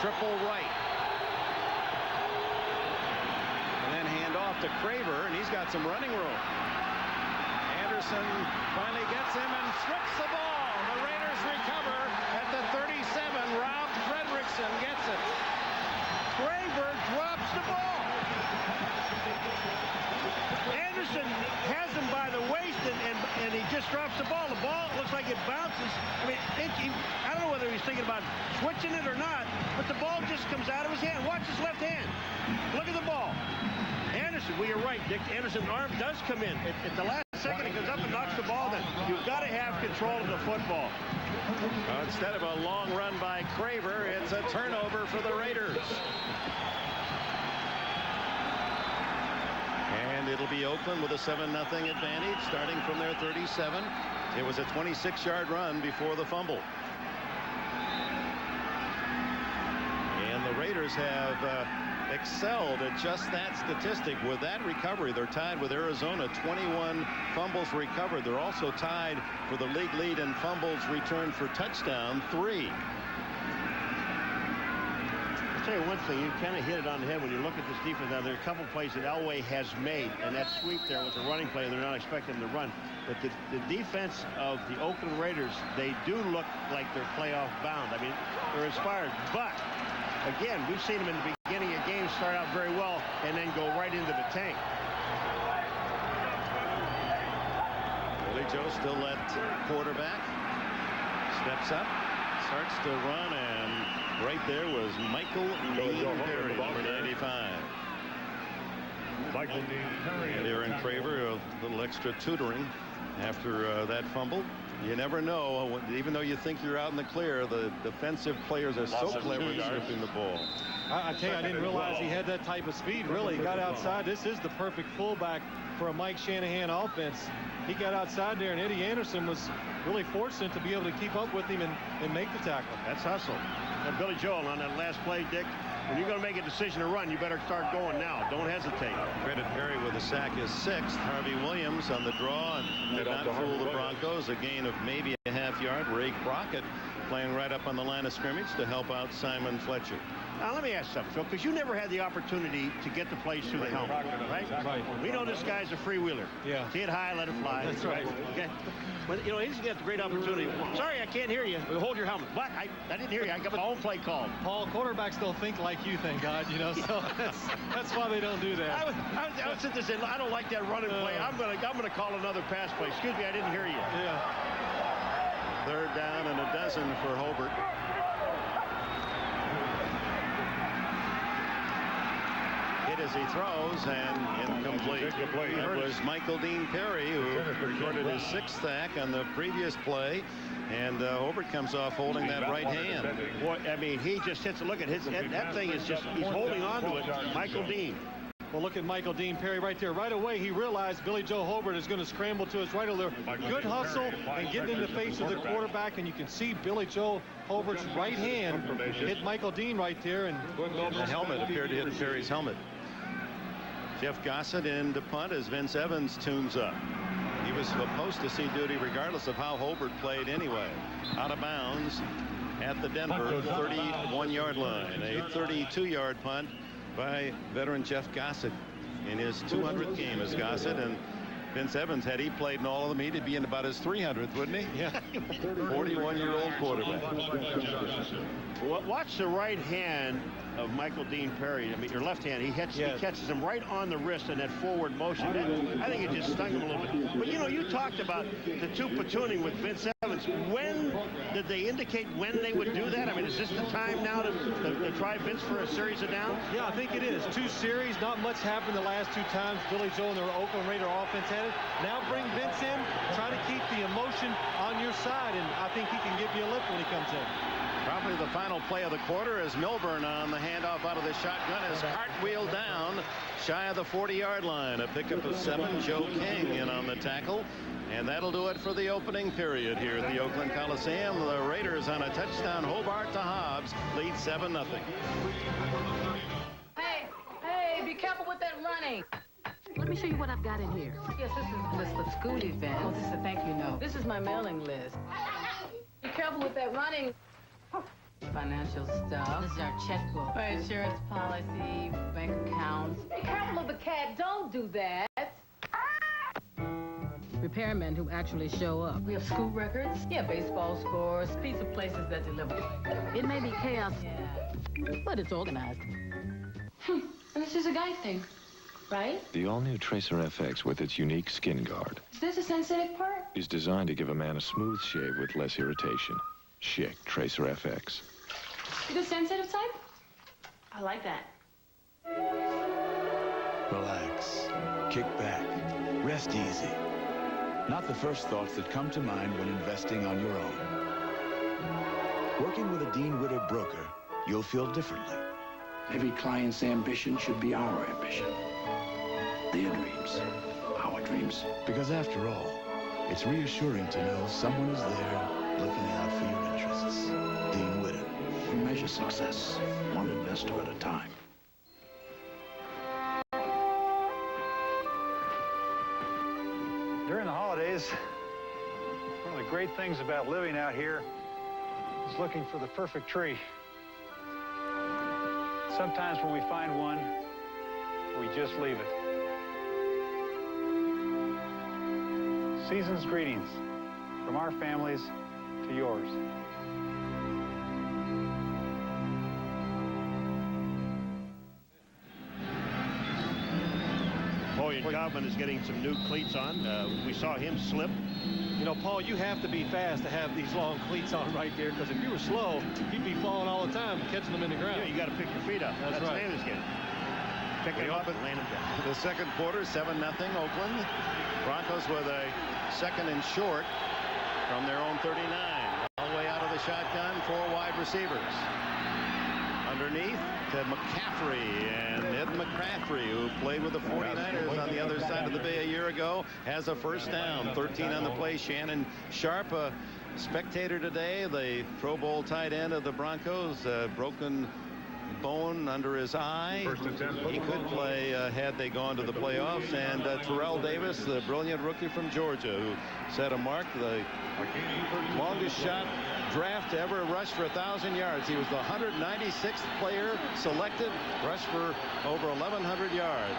Triple right. And then hand off to Craver, and he's got some running room. Anderson finally gets him and strips the ball. The Raiders recover at the 37. Rob Fredrickson gets it. Craver drops the ball. Anderson has him by the waist, and he just drops the ball. The ball looks like it bounces. I mean, I don't know whether he's thinking about switching it or not, but the ball just comes out of his hand. Watch his left hand. Look at the ball. Anderson, well, you're right, Dick. Anderson's arm does come in. At the last second, he goes up and knocks the ball. Then you've got to have control of the football. Instead of a long run by Craver, it's a turnover for the Raiders. And it'll be Oakland with a 7-0 advantage starting from their 37. It was a 26-yard run before the fumble. And the Raiders have excelled at just that statistic. With that recovery, they're tied with Arizona, 21 fumbles recovered. They're also tied for the league lead in fumbles returned for touchdown, 3. I'll tell you one thing, you kind of hit it on the head when you look at this defense. Now, there are a couple plays that Elway has made, and that sweep there was a running play. They're not expecting him to run. But the defense of the Oakland Raiders, they do look like they're playoff bound. I mean, they're inspired. But, again, we've seen them in the beginning of games start out very well and then go right into the tank. Billy Joe still at quarterback. Steps up, starts to run, and right there was Michael Dean Perry, number 95. Michael Dean Perry. And Aaron Craver, a little extra tutoring after that fumble. You never know. Even though you think you're out in the clear, the defensive players are so clever at stripping the ball. I tell you, I didn't realize he had that type of speed. Really, he got outside. This is the perfect fullback for a Mike Shanahan offense. He got outside there, and Eddie Anderson was really fortunate to be able to keep up with him and make the tackle. That's hustle. And Billy Joel on that last play, Dick, when you're going to make a decision to run, you better start going now. Don't hesitate. Credit Perry with a sack is 6th. Harvey Williams on the draw and did not fool the Broncos. A gain of maybe a half yard. Ray Crockett playing right up on the line of scrimmage to help out Simon Fletcher. Now, let me ask something, Phil, because you never had the opportunity to get the plays through the helmet, right? Right. We know this guy's a freewheeler. Yeah. See it high, let it fly. That's right. Okay. But, you know, he's got the great opportunity. Sorry, I can't hear you. Hold your helmet. What? I didn't hear you. I got my own play called. Paul, quarterbacks don't think like you, thank God, you know, so that's why they don't do that. I was sitting there saying, I don't like that running play. I'm gonna call another pass play. Excuse me, I didn't hear you. Yeah. 3rd down and a dozen for Hobart. Hit as he throws and incomplete. It was Michael Dean Perry who recorded his 6th sack on the previous play, and Hobart comes off holding that right hand. Boy, I mean, he just hits it. Look at his that thing is just he's holding on to it. Michael Dean. Well, look at Michael Dean Perry right there. Right away, he realized Billy Joe Hobart is going to scramble to his right over there. Good hustle and getting in the face of the quarterback, and you can see Billy Joe Hobart's right hand hit Michael Dean right there, and the helmet appeared to hit Perry's helmet. Jeff Gossett in to punt as Vince Evans tunes up. He was supposed to see duty regardless of how Hobart played anyway. Out of bounds at the Denver 31-yard line. A 32-yard punt by veteran Jeff Gossett in his 200th game as Gossett, and Vince Evans, had he played in all of them, he'd be in about his 300th, wouldn't he? Yeah. 41-year-old quarterback. Watch the right hand of Michael Dean Perry. I mean, your left hand, he catches him right on the wrist in that forward motion. I think it just stung him a little bit. But, you know, you talked about the two platooning with Vince Evans. When did they indicate when they would do that? I mean, is this the time now to try Vince for a series of downs? Yeah, I think it is. 2 series. Not much happened the last 2 times Billy Joe and the Oakland Raider offense had it. Now bring Vince in. Try to keep the emotion on your side, and I think he can give you a lift when he comes in. Probably the final play of the quarter as Milburn on the handoff out of the shotgun is cartwheeled down shy of the 40-yard line. A pickup of 7. Joe King in on the tackle. And that'll do it for the opening period here at the Oakland Coliseum. The Raiders on a touchdown. Hobart to Hobbs lead 7-0. Hey, be careful with that running. Let me show you what I've got in here. Yes, this is the school event. Oh, this is a thank you note. This is my mailing list. Be careful with that running. Financial stuff. This is our checkbook. My insurance policy, bank accounts. Be careful of the cat. Don't do that. Repairmen who actually show up. We have school records. Yeah, baseball scores, pizza places that deliver. It may be chaos, but it's organized. And this is a guy thing, right? The all-new Tracer FX with its unique skin guard Is this a sensitive part? is designed to give a man a smooth shave with less irritation. Chic Tracer FX. The sensitive type? I like that. Relax. Kick back. Rest easy. Not the first thoughts that come to mind when investing on your own. Working with a Dean Witter broker, you'll feel differently. Every client's ambition should be our ambition. Their dreams, our dreams. Because after all, it's reassuring to know someone is there looking out for your interests. Dean Witter. We measure success one investor at a time. During the holidays, one of the great things about living out here is looking for the perfect tree. Sometimes when we find one, we just leave it. Season's greetings from our families to yours. Boyan Godwin is getting some new cleats on. We saw him slip. You know, Paul, you have to be fast to have these long cleats on right there, because if you were slow, you'd be falling all the time, catching them in the ground. Yeah, you got to pick your feet up. That's right. Sanders game. Pick him up and land him down. The second quarter, 7-0 Oakland. Broncos with a 2nd and short from their own 39. All the way out of the shotgun, 4 wide receivers. Underneath to McCaffrey, and Ed McCaffrey, who played with the 49ers on the other side of the bay a year ago, has a first down. 13 on the play. Shannon Sharp, a spectator today, the Pro Bowl tight end of the Broncos, broken bone under his eye. He could play had they gone to the playoffs. And Terrell Davis, the brilliant rookie from Georgia, who set a mark, the longest shot draft to ever rush for 1,000 yards. He was the 196th player selected, rushed for over 1,100 yards.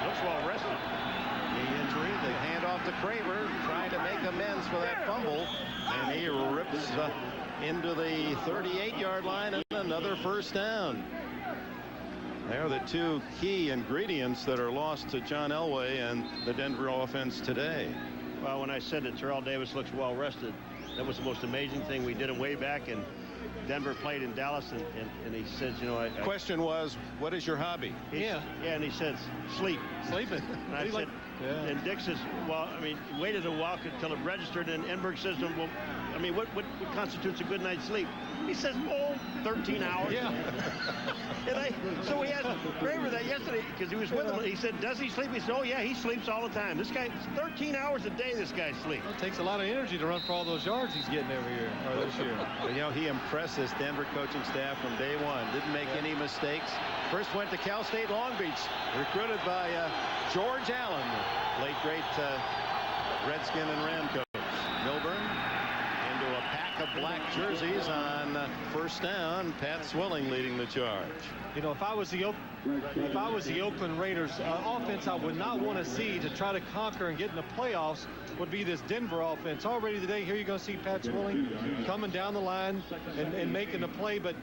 Looks well rested. The injury, the handoff to Craver, trying to make amends for that fumble, and he rips into the 38-yard line and another first down. They're the two key ingredients that are lost to John Elway and the Denver offense today. Well, when I said that Terrell Davis looks well rested, that was the most amazing thing. We did him way back, and Denver played in Dallas, and he says, you know, question was, what is your hobby? Yeah, and he says, sleep. Sleeping. And I said, and Dick says, well, I mean, he waited a while until it registered, and Enberg says to him, well, I mean, what constitutes a good night's sleep? He says, 13 hours. Yeah. So he asked Craver that yesterday because he was with him. He said, does he sleep? He said, oh, yeah, he sleeps all the time. This guy, 13 hours a day, this guy sleeps. It takes a lot of energy to run for all those yards he's getting every year, or this year. You know, he impressed this Denver coaching staff from day one. Didn't make any mistakes. First went to Cal State Long Beach, recruited by George Allen, late great Redskin and Ram coach. Milburn into a pack of black jerseys on first down. Pat Swilling leading the charge. You know, if I was the Oakland Raiders, offense I would not want to see to try to conquer and get in the playoffs would be this Denver offense. Already today, here you're going to see Pat Swilling coming down the line and making the play, but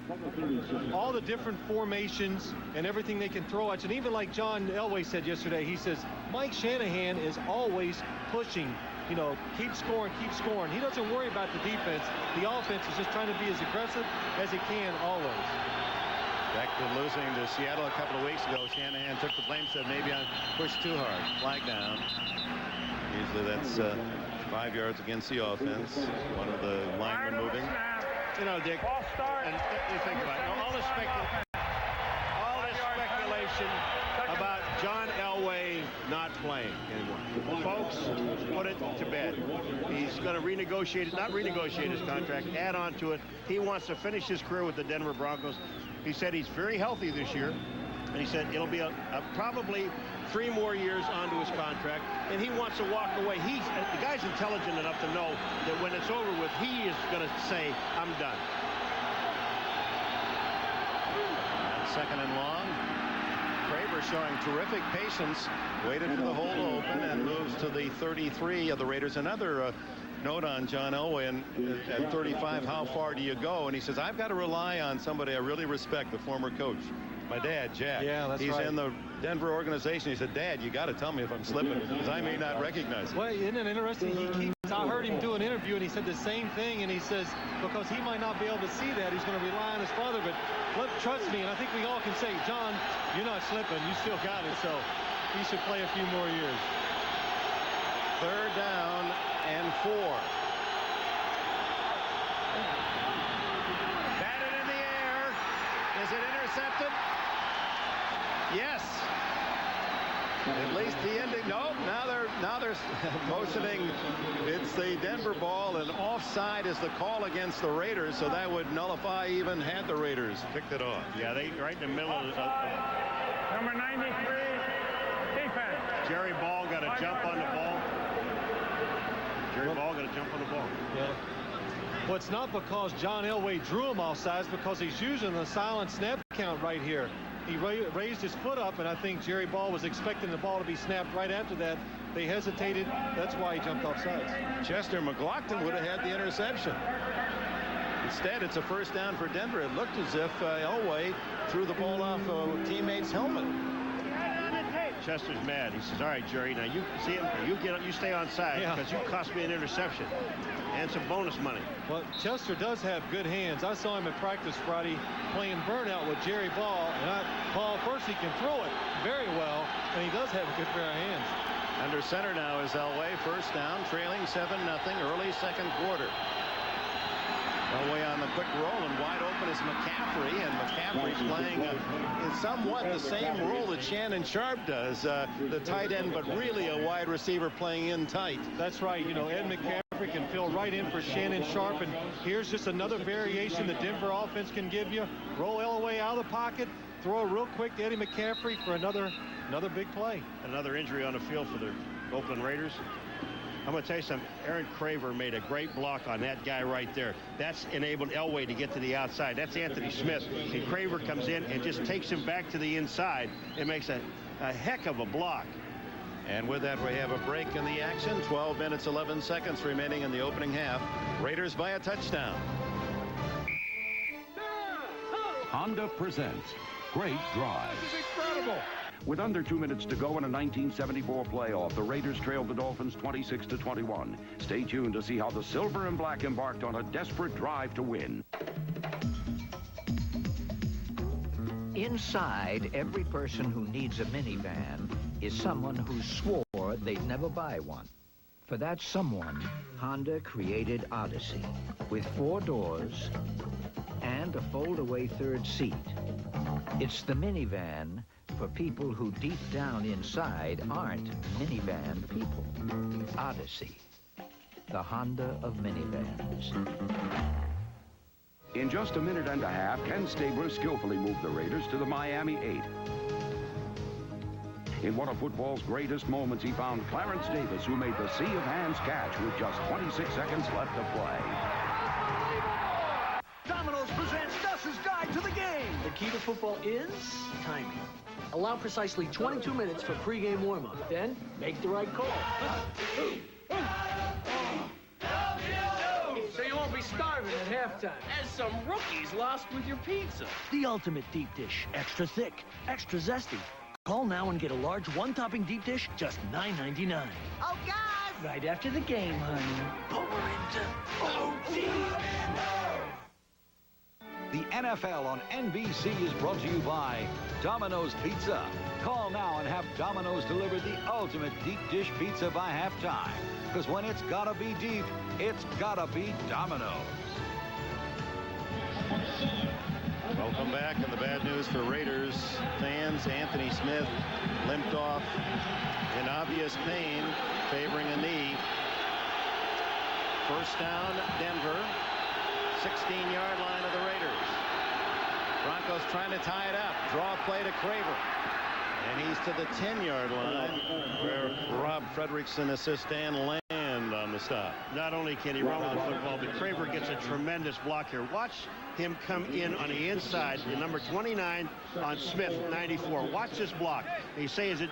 all the different formations and everything they can throw at you. And even like John Elway said yesterday, he says Mike Shanahan is always pushing. You know, keep scoring, keep scoring. He doesn't worry about the defense. The offense is just trying to be as aggressive as he can always. Back to losing to Seattle a couple of weeks ago, Shanahan took the blame, said maybe I pushed too hard. Flag down. Usually that's 5 yards against the offense. One of the linemen moving. You know, Dick, and you think about it, all this speculation about John Elway not playing anymore. Well, folks, put it to bed. He's going to renegotiate it, not renegotiate his contract, add on to it. He wants to finish his career with the Denver Broncos. He said he's very healthy this year, and he said it'll be probably 3 more years onto his contract, and he wants to walk away. The guy's intelligent enough to know that when it's over with, he is going to say, I'm done. Second and long. Craver showing terrific patience, waited for the hole to open and moves to the 33 of the Raiders. Another note on John Elway, and at 35, how far do you go? And he says, I've got to rely on somebody I really respect, the former coach. My dad, Jack. Yeah, that's He's right. in the Denver organization. He said, Dad, you got to tell me if I'm slipping, because I may not recognize it. Well, isn't it interesting? I heard him do an interview, and he said the same thing, and he says, because he might not be able to see that, he's going to rely on his father, but trust me, and I think we all can say, John, you're not slipping. You still got it, so he should play a few more years. Third down and 4. Batted in the air. Is it intercepted? Yes. At least the ending. No, now they're motioning. It's the Denver ball, and offside is the call against the Raiders, so that would nullify even had the Raiders picked it off. Yeah, they right in the middle of Number 93, defense. Jerry Ball got a jump on the ball. Jerry Ball got a jump on the ball. Yeah. Well, it's not because John Elway drew him offside, it's because he's using the silent snap count right here. He raised his foot up, and I think Jerry Ball was expecting the ball to be snapped right after that. They hesitated. That's why he jumped off sides. Chester McLaughlin would have had the interception. Instead, it's a first down for Denver. It looked as if Elway threw the ball off a teammate's helmet. Chester's mad. He says, all right, Jerry, now you see him, you stay on side because you cost me an interception and some bonus money. Well, Chester does have good hands. I saw him in practice Friday playing burnout with Jerry Ball. And Ball, first he can throw it very well, and he does have a good pair of hands. Under center now is Elway. First down, trailing 7-0, early second quarter. Elway on the quick roll, and wide open is McCaffrey, and McCaffrey's playing in somewhat the same role that Shannon Sharp does, the tight end, but really a wide receiver playing in tight. That's right. You know, Ed McCaffrey can fill right in for Shannon Sharp, and here's just another variation the Denver offense can give you. Roll Elway out of the pocket, throw it real quick to Eddie McCaffrey for another big play. Another injury on the field for the Oakland Raiders. I'm going to tell you something. Aaron Craver made a great block on that guy right there. That's enabled Elway to get to the outside. That's Anthony Smith. And Craver comes in and just takes him back to the inside. It makes a heck of a block. And with that, we have a break in the action. 12 minutes, 11 seconds remaining in the opening half. Raiders by a touchdown. Honda presents Great Drive. This is incredible. With under 2 minutes to go in a 1974 playoff, the Raiders trailed the Dolphins 26-21. Stay tuned to see how the Silver and Black embarked on a desperate drive to win. Inside every person who needs a minivan is someone who swore they'd never buy one. For that someone, Honda created Odyssey, with 4 doors and a fold-away third seat. It's the minivan for people who deep down inside aren't minivan people. Odyssey, the Honda of minivans. In just a minute and a half, Ken Stabler skillfully moved the Raiders to the Miami 8. In one of football's greatest moments, he found Clarence Davis, who made the sea of hands catch with just 26 seconds left to play. Domino's presents Gus's Guide to the Game. The key to football is timing. Allow precisely 22 minutes for pregame warm-up. Then, make the right call. So you won't be starving at halftime. As some rookies lost with your pizza. The ultimate deep dish. Extra thick, extra zesty. Call now and get a large one-topping deep dish, just $9.99. Oh, God! Right after the game, honey. But we're into OT. The NFL on NBC is brought to you by Domino's Pizza. Call now and have Domino's deliver the ultimate deep dish pizza by halftime. Because when it's gotta be deep, it's gotta be Domino's. Welcome back, and the bad news for Raiders fans, Anthony Smith limped off in obvious pain, favoring a knee. First down, Denver. 16-yard line of the Raiders. Broncos trying to tie it up. Draw play to Craver. And he's to the 10-yard line where Rob Fredrickson assists Dan Land on the stop. Not only can he run with the football, but Craver gets a tremendous block here. Watch him come in on the inside, the number 29 on Smith, 94. Watch this block. And you say, is it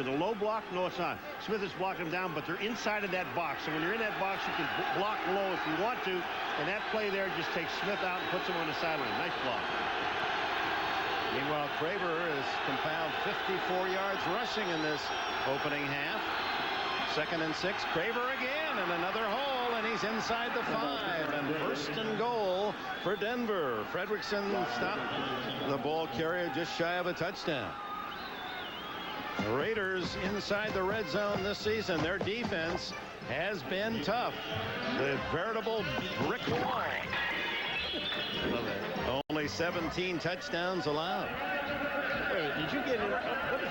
a low block? No, it's not. Smith is blocking him down, but they're inside of that box. So when you're in that box, you can block low if you want to. And that play there just takes Smith out and puts him on the sideline. Nice block. Meanwhile, Craver has compiled 54 yards rushing in this opening half. 2nd and 6. Craver again, and another hole, and he's inside the 5. And first and goal for Denver. Fredrickson stopped the ball carrier just shy of a touchdown. The Raiders inside the red zone this season. Their defense has been tough. The veritable brick wall. Love it. Only 17 touchdowns allowed. Did you get it? What is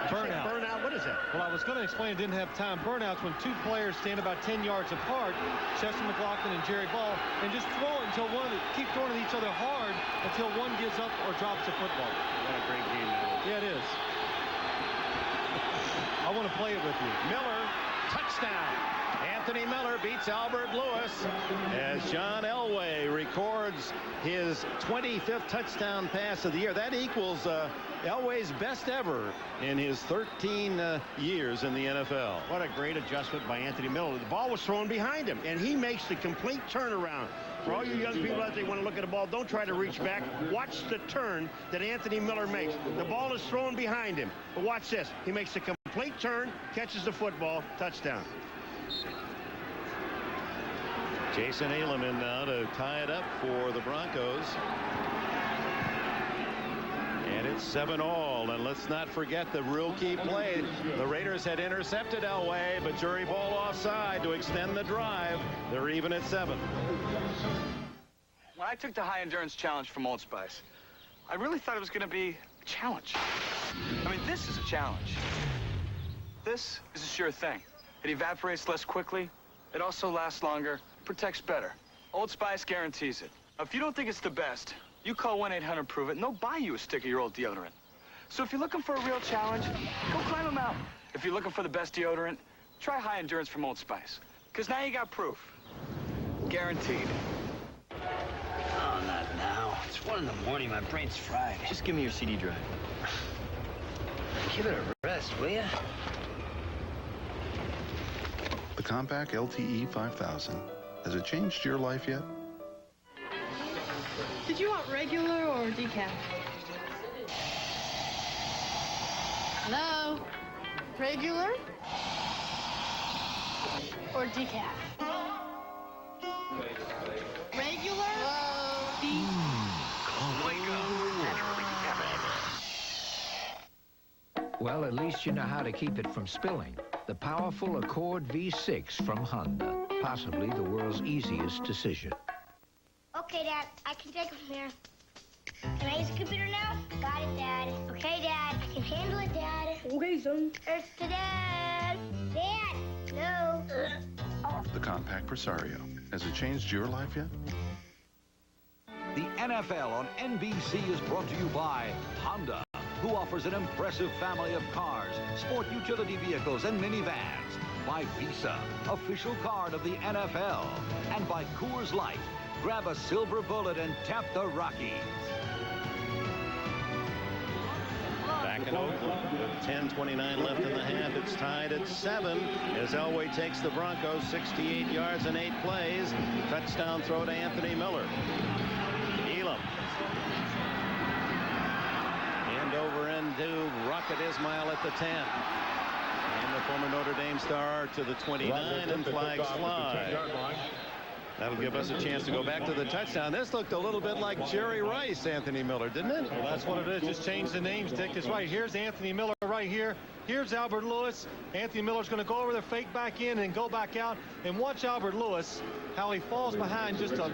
Burnout. Burnout? What is that? Well, I was going to explain, it didn't have time. Burnout's when 2 players stand about 10 yards apart, Chester McLaughlin and Jerry Ball, and just throw it until keep throwing at each other hard until one gives up or drops the football. What a great game that is. Yeah, it is. I want to play it with you. Miller, touchdown. Anthony Miller beats Albert Lewis as John Elway records his 25th touchdown pass of the year. That equals Elway's best ever in his 13 years in the NFL. What a great adjustment by Anthony Miller. The ball was thrown behind him, and he makes the complete turnaround. For all you young people out there who want to look at the ball, don't try to reach back. Watch the turn that Anthony Miller makes. The ball is thrown behind him. But watch this. He makes the complete turn, catches the football, touchdown. Jason Aleman now to tie it up for the Broncos. And it's 7-all. And let's not forget the real key play. The Raiders had intercepted Elway, but jury ball offside to extend the drive. They're even at 7. When I took the high endurance challenge from Old Spice, I really thought it was going to be a challenge. I mean, this is a challenge. This is a sure thing. It evaporates less quickly. It also lasts longer, protects better. Old Spice guarantees it. Now, if you don't think it's the best, you call 1-800-PROVE-IT and they'll buy you a stick of your old deodorant. So if you're looking for a real challenge, go climb a mountain. If you're looking for the best deodorant, Try high endurance from Old Spice. Because now you got proof. Guaranteed. Oh, not now. It's 1 in the morning. My brain's fried. Just give me your CD drive. Give it a rest, will ya? The compact LTE 5000. Has it changed your life yet? Did you want regular or decaf? Hello? Regular or decaf? Regular? Well, at least you know how to keep it from spilling. The powerful Accord V6 from Honda. Possibly the world's easiest decision. Okay, Dad, I can take it from here. Can I use the computer now? Got it, Dad. Okay, Dad, I can handle it, Dad. Okay, son. Earth to Dad. Dad, no. The compact Presario. Has it changed your life yet? The NFL on NBC is brought to you by Honda, who offers an impressive family of cars, sport utility vehicles, and minivans. By Visa, official card of the NFL. And by Coors Light. Grab a silver bullet and tap the Rockies. Back in Oakland with 10:29 left in the half. It's tied at 7 as Elway takes the Broncos 68 yards and 8 plays. Touchdown throw to Anthony Miller. Elam. End over end to Rocket Ismail at the 10. And the former Notre Dame star to the 29, and flags fly. That'll give us a chance to go back to the touchdown. This looked a little bit like Jerry Rice, Anthony Miller, didn't it? Well, that's what it is. Just change the names, Dick. It's right. Here's Anthony Miller right here. Here's Albert Lewis. Anthony Miller's going to go over there, fake back in, and go back out. And watch Albert Lewis, how he falls behind just a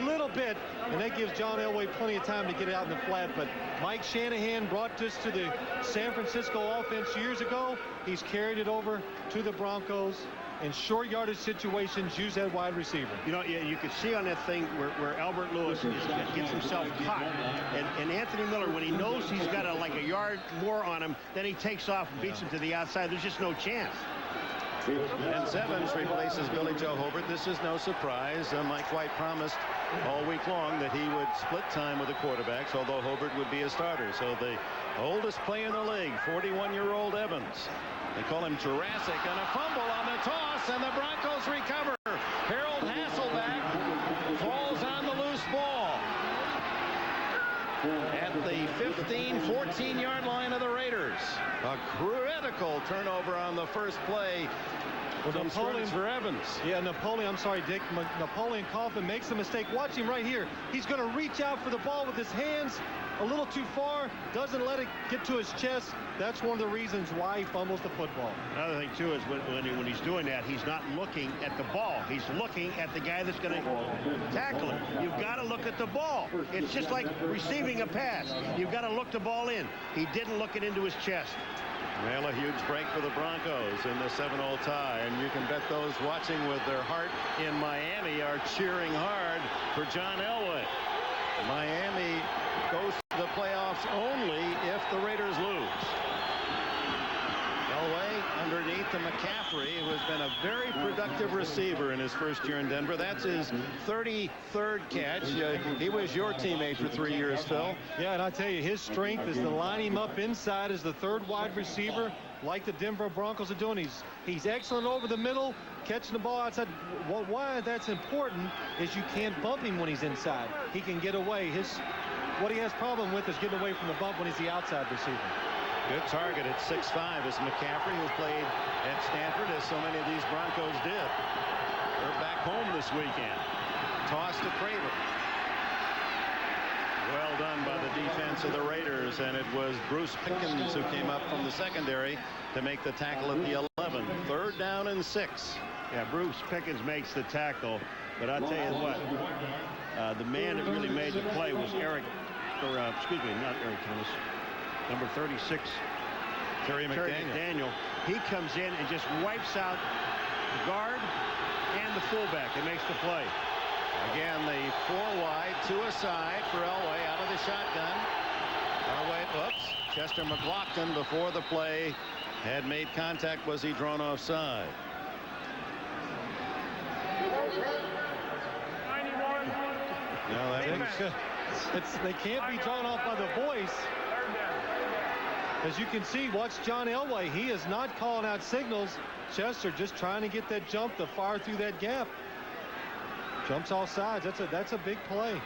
little bit, and that gives John Elway plenty of time to get out in the flat. But Mike Shanahan brought this to the San Francisco offense years ago. He's carried it over to the Broncos. In short yardage situations, use that wide receiver. You know, you can see on that thing where Albert Lewis gets himself caught. And Anthony Miller, when he knows he's got like a yard more on him, then he takes off and beats him to the outside. There's just no chance. And Sevens replaces Billy Joe Hobart. This is no surprise. Mike White promised all week long that he would split time with the quarterbacks, although Hobart would be a starter. So the oldest player in the league, 41-year-old Evans. They call him Jurassic, and a fumble on the toss, and the Broncos recover. Harold Hasselbeck falls on the loose ball at the 15, 14-yard line of the Raiders. A critical turnover on the first play. Well, Napoleon for Evans. Yeah, Napoleon, I'm sorry, Dick. Napoleon Kaufman makes a mistake. Watch him right here. He's going to reach out for the ball with his hands a little too far, doesn't let it get to his chest. That's one of the reasons why he fumbles the football. Another thing, too, is when he's doing that, he's not looking at the ball. He's looking at the guy that's going to tackle him. You've got to look at the ball. It's just like receiving a pass. You've got to look the ball in. He didn't look it into his chest. Well, a huge break for the Broncos in the 7-all tie, and you can bet those watching with their heart in Miami are cheering hard for John Elway. Miami goes to the playoffs only if the Raiders lose. Elway underneath to McCaffrey, who has been a very productive receiver in his first year in Denver. That's his 33rd catch. He was your teammate for 3 years, Phil. Yeah, and I tell you, his strength is to line him up inside as the third wide receiver, like the Denver Broncos are doing. He's excellent over the middle, catching the ball outside. Why that's important is you can't bump him when he's inside. He can get away. What he has problem with is getting away from the bump when he's the outside receiver. Good target at 6'5" is McCaffrey, who played at Stanford, as so many of these Broncos did. They're back home this weekend. Toss to Craven. Well done by the defense of the Raiders, and it was Bruce Pickens who came up from the secondary to make the tackle at the 11. 3rd down and 6. Yeah, Bruce Pickens makes the tackle, but I'll tell you what, the man that really made the play was not Eric Thomas. Number 36, Terry McDaniel. He comes in and just wipes out the guard and the fullback and makes the play. Again, the 4 wide, 2 aside for Elway out of the shotgun. Elway, whoops. Chester McLaughlin before the play had made contact. Was he drawn offside? 91. No, that they can't be drawn off by the voice. As you can see, watch John Elway. He is not calling out signals. Chester just trying to get that jump to fire through that gap. Jumps all sides. That's a big play.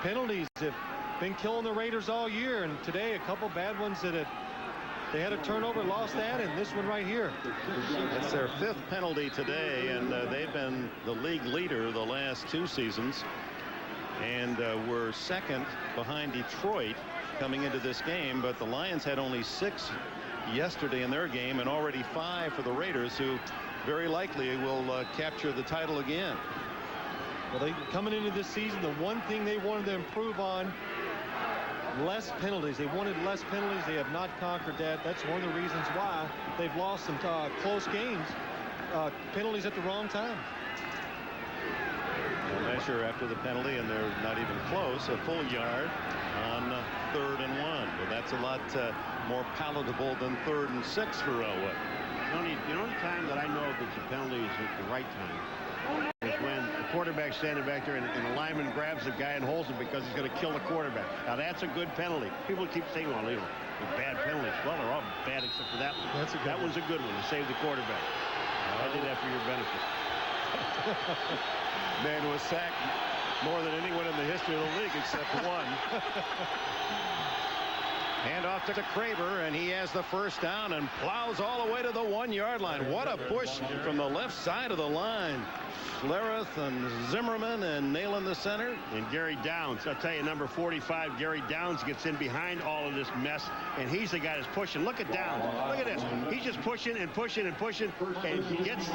Penalties have been killing the Raiders all year, and today a couple bad ones that they had a turnover, lost that, and this one right here. It's their 5th penalty today, and they've been the league leader the last 2 seasons, and were 2nd behind Detroit coming into this game. But the Lions had only 6 yesterday in their game, and already 5 for the Raiders, who very likely will capture the title again. Well, they coming into this season, the one thing they wanted to improve on, less penalties. They wanted less penalties. They have not conquered that. That's one of the reasons why they've lost some close games. Penalties at the wrong time. Measure after the penalty, and they're not even close. A full yard on 3rd and 1. Well, that's a lot more palatable than 3rd and 6 for Elway. The only time that I know that the penalty is at the right time is when the quarterback's standing back there and the lineman grabs the guy and holds him because he's going to kill the quarterback. Now, that's a good penalty. People keep saying, well, bad penalties. Well, they're all bad except for that one. That one's a good one to save the quarterback. I did that for your benefit. Man was sacked more than anyone in the history of the league except one. Hand off to Craver, and he has the first down and plows all the way to the 1-yard line. What a push from the left side of the line. Schlereth and Zimmerman and nailing the center. And Gary Downs, I'll tell you, number 45, Gary Downs gets in behind all of this mess, and he's the guy that's pushing. Look at Downs. Look at this. He's just pushing and pushing and pushing, and gets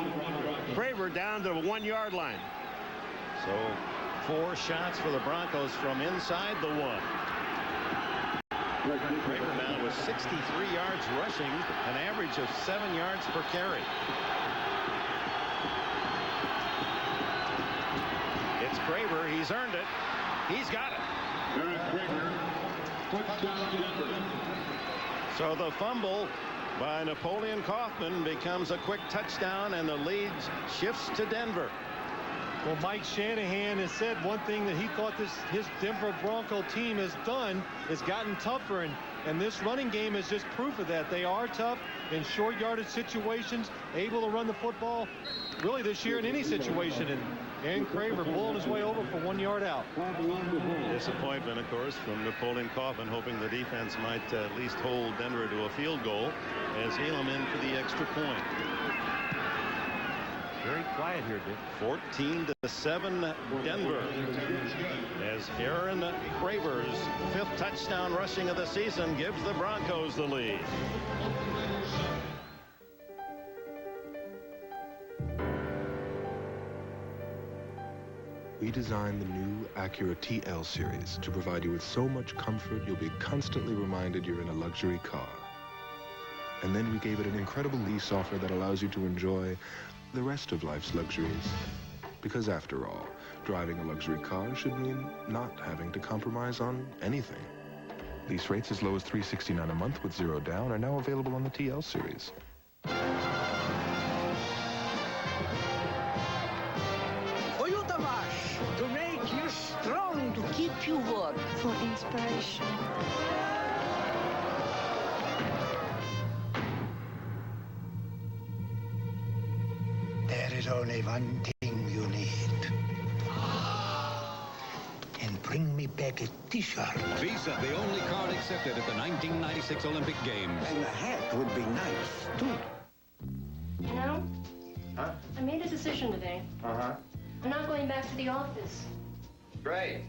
Craver down to the 1-yard line. So 4 shots for the Broncos from inside the 1. Craver now with 63 yards rushing, an average of 7 yards per carry. It's Craver. He's earned it. He's got it. So the fumble by Napoleon Kaufman becomes a quick touchdown, and the lead shifts to Denver. Well, Mike Shanahan has said one thing that he thought his Denver Bronco team has done is gotten tougher, and this running game is just proof of that. They are tough in short yardage situations, able to run the football really this year in any situation, and Craver pulling his way over for 1 yard out. Disappointment, of course, from Napoleon Kaufman, hoping the defense might at least hold Denver to a field goal as Elam in for the extra point. Very quiet here, Dick. 14-7 Denver, as Aaron Craver's 5th touchdown rushing of the season gives the Broncos the lead. We designed the new Acura TL series to provide you with so much comfort you'll be constantly reminded you're in a luxury car. And then we gave it an incredible lease offer that allows you to enjoy the rest of life's luxuries. Because after all, driving a luxury car should mean not having to compromise on anything. Lease rates as low as $369 a month with 0 down are now available on the TL series. Toyota Rush, to make you strong, to keep you warm. For inspiration. There is only one thing you need. And bring me back a T-shirt. Visa, the only card accepted at the 1996 Olympic Games. And a hat would be nice, too. You know, Huh? I made a decision today. Uh-huh. I'm not going back to the office. Great.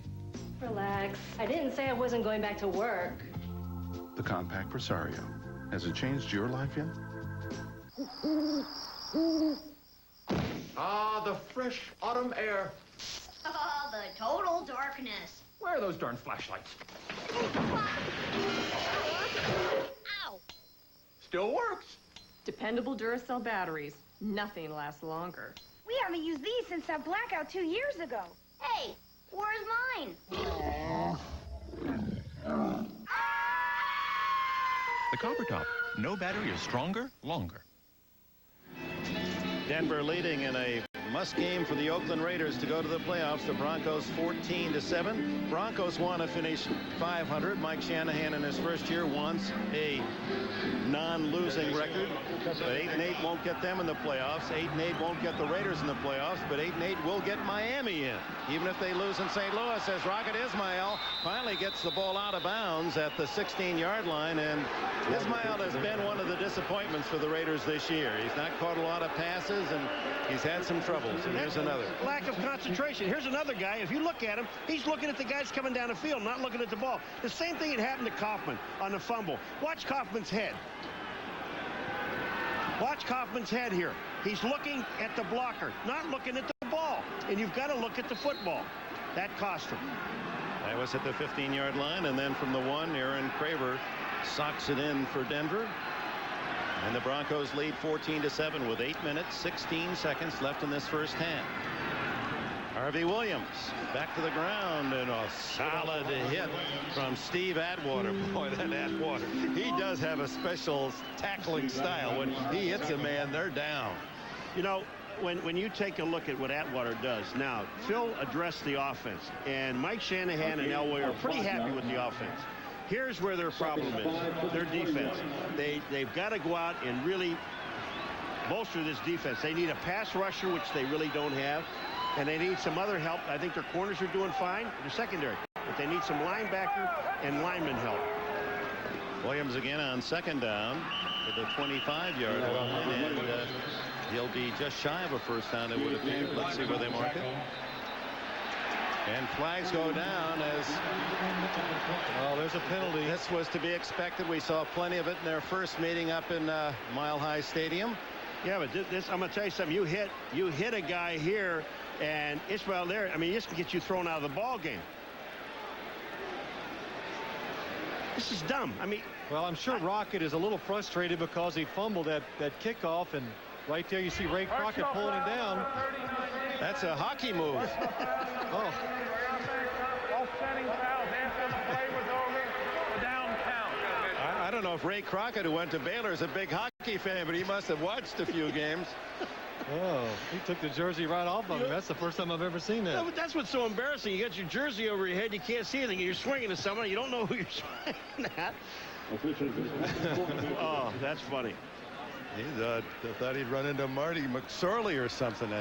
Relax. I didn't say I wasn't going back to work. The compact Presario. Has it changed your life yet? Ah, the fresh autumn air. Oh, the total darkness. Where are those darn flashlights? Ow! Still works. Dependable Duracell batteries. Nothing lasts longer. We haven't used these since that blackout 2 years ago. Hey, where's mine? The Copper Top, No battery is stronger, longer. Denver leading in a must game for the Oakland Raiders to go to the playoffs. The Broncos 14-7. Broncos want to finish 500. Mike Shanahan in his first year wants a non-losing record, but 8-8 won't get them in the playoffs. 8-8 won't get the Raiders in the playoffs, but 8-8 will get Miami in, even if they lose in St. Louis. As Rocket Ismail finally gets the ball out of bounds at the 16-yard line, and Ismail has been one of the disappointments for the Raiders this year. He's not caught a lot of passes, and he's had some troubles. And here's another. Lack of concentration. Here's another guy. If you look at him, he's looking at the guys coming down the field, not looking at the ball. The same thing had happened to Kaufman on the fumble. Watch Kaufman's head. Watch Kaufman's head here. He's looking at the blocker, not looking at the ball. And you've got to look at the football. That cost him. That was at the 15-yard line, and then from the 1, Aaron Craver socks it in for Denver. And the Broncos lead 14-7 with 8 minutes, 16 seconds left in this first half. Harvey Williams back to the ground, and a solid hit from Steve Atwater. Boy, that Atwater, he does have a special tackling style. When he hits a man, they're down. You know, when you take a look at what Atwater does now, Phil addressed the offense, and Mike Shanahan and Elway are pretty happy with the offense. Here's where their problem is, their defense. They've got to go out and really bolster this defense. They need a pass rusher, which they really don't have, and they need some other help. I think their corners are doing fine, their secondary, but they need some linebacker and lineman help. Williams again on second down to the 25-yard line, and he'll be just shy of a first down, it would appear. Let's see where they mark it. And flags go down as there's a penalty. This was to be expected. We saw plenty of it in their first meeting up in Mile High Stadium. Yeah, but this, I'm going to tell you something. You hit a guy here, and Ismail there. I mean, this can get you thrown out of the ball game. This is dumb. I mean, well, I'm sure Rocket is a little frustrated because he fumbled that kickoff, and right there you see Ray Crockett pulling him down. That's a hockey move. Oh. Offsetting fouls after the play was over. The down count. I don't know if Ray Crockett, who went to Baylor, is a big hockey fan, but he must have watched a few games. Oh, he took the jersey right off of him. That's the first time I've ever seen that. No, but that's what's so embarrassing. You got your jersey over your head, you can't see anything, and you're swinging to someone, you don't know who you're swinging at. Oh, that's funny. He thought he'd run into Marty McSorley or something.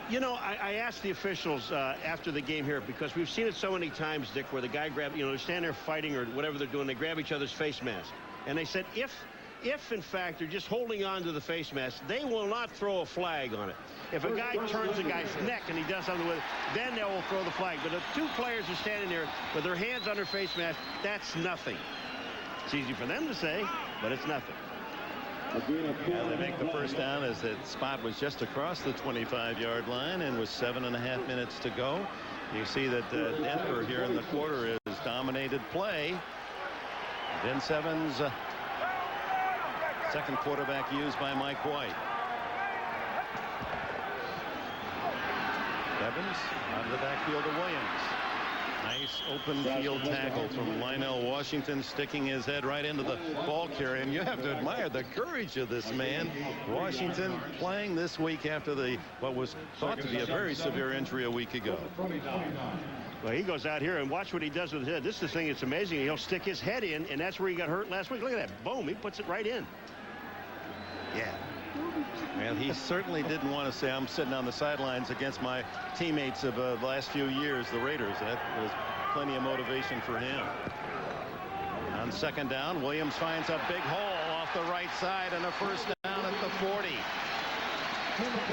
You know, I asked the officials after the game here, because we've seen it so many times, Dick, where the guy grabs, you know, they're standing there fighting or whatever they're doing, they grab each other's face mask. And they said if in fact they're just holding on to the face mask, they will not throw a flag on it. If a guy turns a guy's neck and he does something with it, then they will throw the flag. But if two players are standing there with their hands on their face mask, that's nothing. It's easy for them to say, but it's nothing. Yeah, they make the first down as that spot was just across the 25-yard line and with 7.5 minutes to go. You see that Denver here in the quarter is dominated play. Vince Evans, second quarterback used by Mike White. Evans out of the backfield to Williams. Nice open field tackle from Lionel Washington, sticking his head right into the ball carrier. And you have to admire the courage of this man. Washington playing this week after what was thought to be a very severe injury a week ago. Well, he goes out here and watch what he does with his head. This is the thing that's amazing. He'll stick his head in, and that's where he got hurt last week. Look at that. Boom. He puts it right in. Yeah. And he certainly didn't want to say, I'm sitting on the sidelines against my teammates of the last few years, the Raiders. That was plenty of motivation for him. On second down, Williams finds a big hole off the right side and a first down at the 40.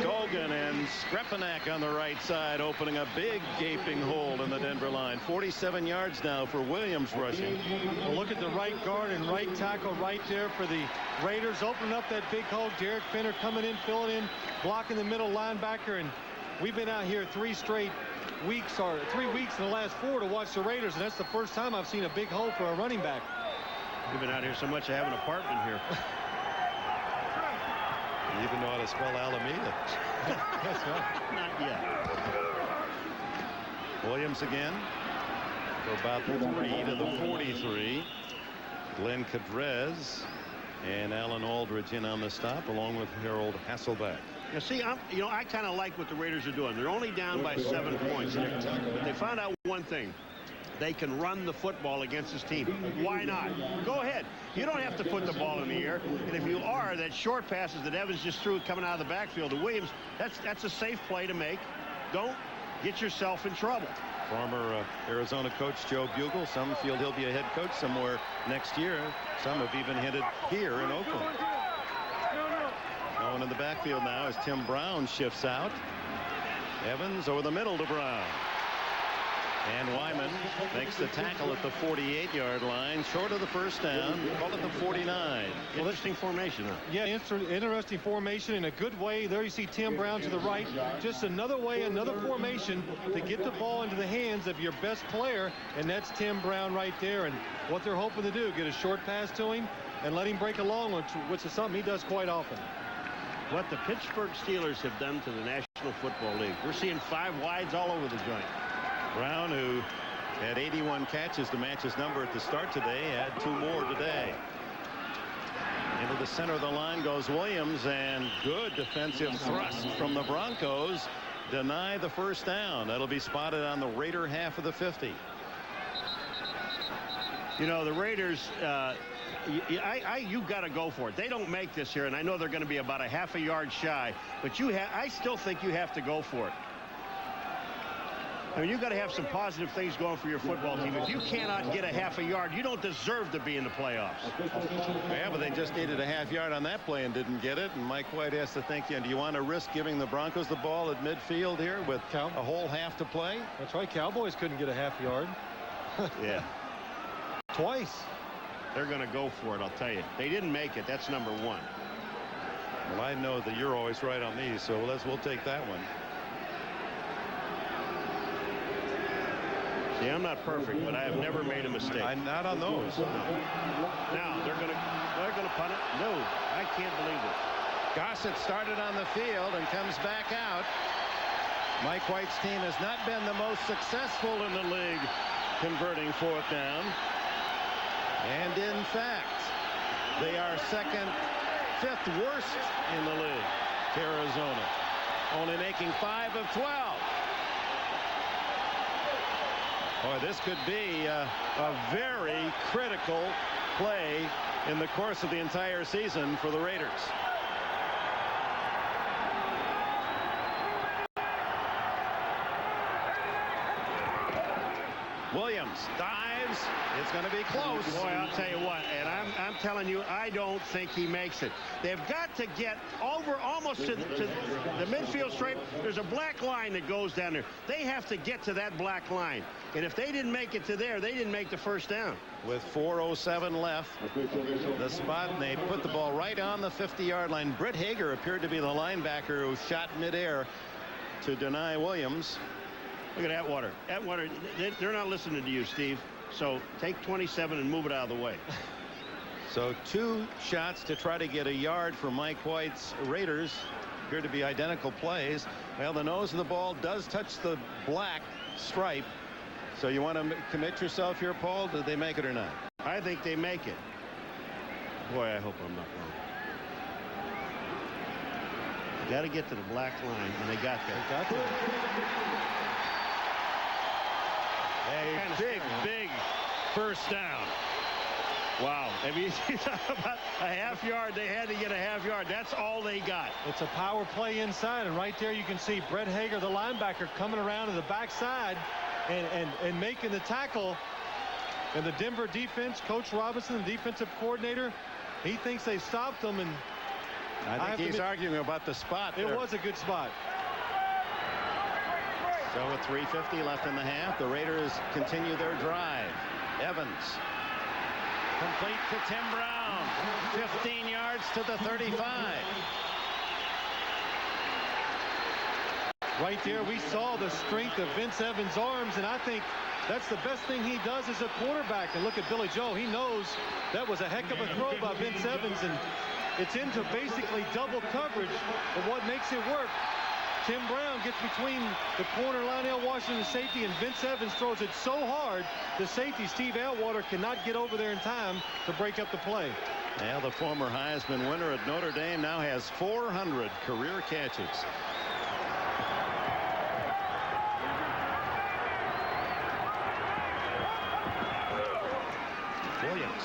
Gogan and Skrepanak on the right side, opening a big gaping hole in the Denver line. 47 yards now for Williams rushing. Well, look at the right guard and right tackle right there for the Raiders, opening up that big hole. Derek Finner coming in, filling in, blocking the middle linebacker. And we've been out here 3 weeks in the last 4 to watch the Raiders, and that's the first time I've seen a big hole for a running back. We've been out here so much I have an apartment here. You even know how to spell Alameda. That's right. Not yet. Williams again for about the 3 to the 43. Glenn Cadrez And Alan Aldridge in on the stop along with Harold Hasselbeck. Now, see, I kind of like what the Raiders are doing. They're only down by 7 points. But they found out one thing. They can run the football against this team. Why not? Go ahead. You don't have to put the ball in the air. And if you are, that short passes that Evans just threw coming out of the backfield to Williams, that's a safe play to make. Don't get yourself in trouble. Former Arizona coach Joe Bugle. Some feel he'll be a head coach somewhere next year. Some have even hinted here in Oakland. Going in the backfield now as Tim Brown shifts out. Evans over the middle to Brown. And Wyman makes the tackle at the 48-yard line, short of the first down. Call it the 49. Interesting formation, huh? Yeah, interesting formation in a good way. There you see Tim Brown to the right. Just another way, another formation to get the ball into the hands of your best player, and that's Tim Brown right there. And what they're hoping to do, get a short pass to him and let him break along, which is something he does quite often. What the Pittsburgh Steelers have done to the National Football League. We're seeing 5 wides all over the joint. Brown, who had 81 catches to match his number at the start today, had 2 more today. Into the center of the line goes Williams, and good defensive thrust from the Broncos. Deny the first down. That'll be spotted on the Raider half of the 50. You know, the Raiders, you've got to go for it. They don't make this here, and I know they're going to be about a half a yard shy, but I still think you have to go for it. I mean, you've got to have some positive things going for your football team. If you cannot get a half a yard, you don't deserve to be in the playoffs. Yeah, but they just needed a half yard on that play and didn't get it. And Mike White has to think, do you want to risk giving the Broncos the ball at midfield here with a whole half to play? That's right. Cowboys couldn't get a half yard. Yeah. Twice. They're going to go for it, I'll tell you. They didn't make it. That's number 1. Well, I know that you're always right on these, so we'll take that one. See, I'm not perfect, but I have never made a mistake. Not on those. No. Now they're gonna punt it. No, I can't believe it. Gossett started on the field and comes back out. Mike White's team has not been the most successful in the league converting 4th down. And in fact, they are 5th worst in the league to Arizona, only making 5 of 12. Boy, this could be a very critical play in the course of the entire season for the Raiders. Williams dives. It's going to be close. Boy, I'll tell you what, and I'm telling you, I don't think he makes it. They've got to get over almost to the midfield stripe. There's a black line that goes down there. They have to get to that black line. And if they didn't make it to there, they didn't make the first down. With 4:07 left, the spot, and they put the ball right on the 50-yard line. Britt Hager appeared to be the linebacker who shot midair to deny Williams. Look at Atwater. Atwater, they're not listening to you, Steve. So take 27 and move it out of the way. So 2 shots to try to get a yard for Mike White's Raiders. Appear to be identical plays. Well, the nose of the ball does touch the black stripe. So you want to commit yourself here, Paul? Did they make it or not? I think they make it. Boy, I hope I'm not wrong. Got to get to the black line, and they got that. They got that. A big first down. Wow. I mean, you talk about a half yard. They had to get a half yard. That's all they got. It's a power play inside, and right there you can see Brett Hager, the linebacker, coming around to the backside and making the tackle. And the Denver defense, Coach Robinson, the defensive coordinator, he thinks they stopped them. And I think he's arguing about the spot. It was a good spot. So with 3:50 left in the half, the Raiders continue their drive. Evans complete to Tim Brown. 15 yards to the 35. Right there, we saw the strength of Vince Evans' arms, and I think that's the best thing he does as a quarterback. And look at Billy Joe. He knows that was a heck of a throw by Vince Evans, and it's into basically double coverage of what makes it work. Tim Brown gets between the corner, Lionel Washington, safety, and Vince Evans throws it so hard, the safety, Steve Atwater, cannot get over there in time to break up the play. Now the former Heisman winner at Notre Dame now has 400 career catches. Williams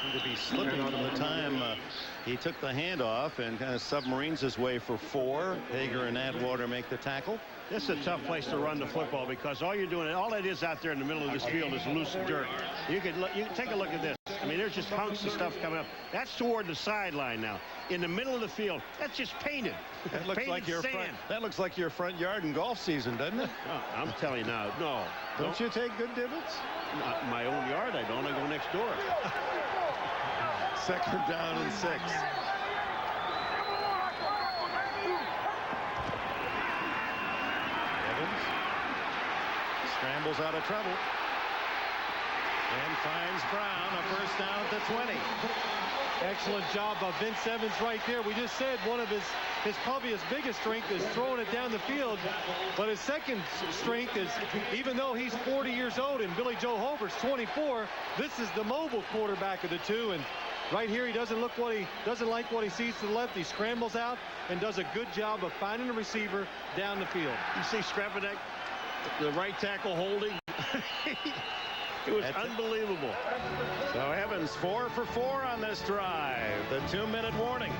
seemed to be slipping from the time he took the handoff and kind of submarines his way for 4. Hager and Atwater make the tackle. This is a tough place to run the football because all you're doing, all it is out there in the middle of this field is loose dirt. You can take a look at this. I mean, there's just hunks of stuff coming up. That's toward the sideline now. In the middle of the field, that's just painted. That looks painted like your sand. front. That looks like your front yard in golf season, doesn't it? Oh, I'm telling you now, no. Don't you take good divots? My own yard, I don't. I go next door. 2nd down and 6. Evans scrambles out of trouble and finds Brown a 1st down at the 20. Excellent job by Vince Evans right there. We just said one of his probably his biggest strength is throwing it down the field, but his second strength is, even though he's 40 years old and Billy Joe Holbert's 24, this is the mobile quarterback of the two. And right here, he doesn't like what he sees to the left. He scrambles out and does a good job of finding a receiver down the field. You see Skrepenek, the right tackle holding. It was unbelievable. So Evans 4 for 4 on this drive. The 2-minute warning.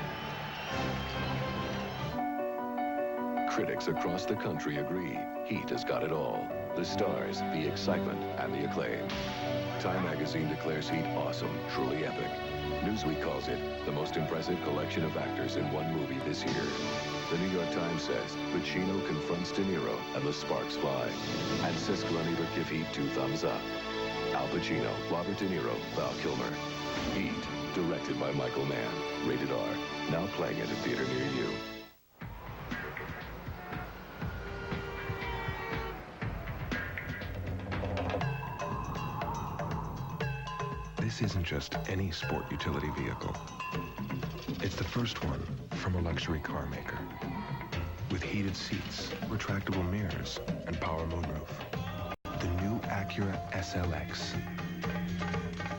Critics across the country agree Heat has got it all. The stars, the excitement, and the acclaim. Time magazine declares Heat awesome, truly epic. Newsweek calls it the most impressive collection of actors in one movie this year. The New York Times says Pacino confronts De Niro and the sparks fly. And Siskel and Ebert give Heat 2 thumbs up. Al Pacino, Robert De Niro, Val Kilmer. Heat, directed by Michael Mann. Rated R. Now playing at a theater near you. This isn't just any sport utility vehicle. It's the first one from a luxury car maker. With heated seats, retractable mirrors, and power moonroof. The new Acura SLX.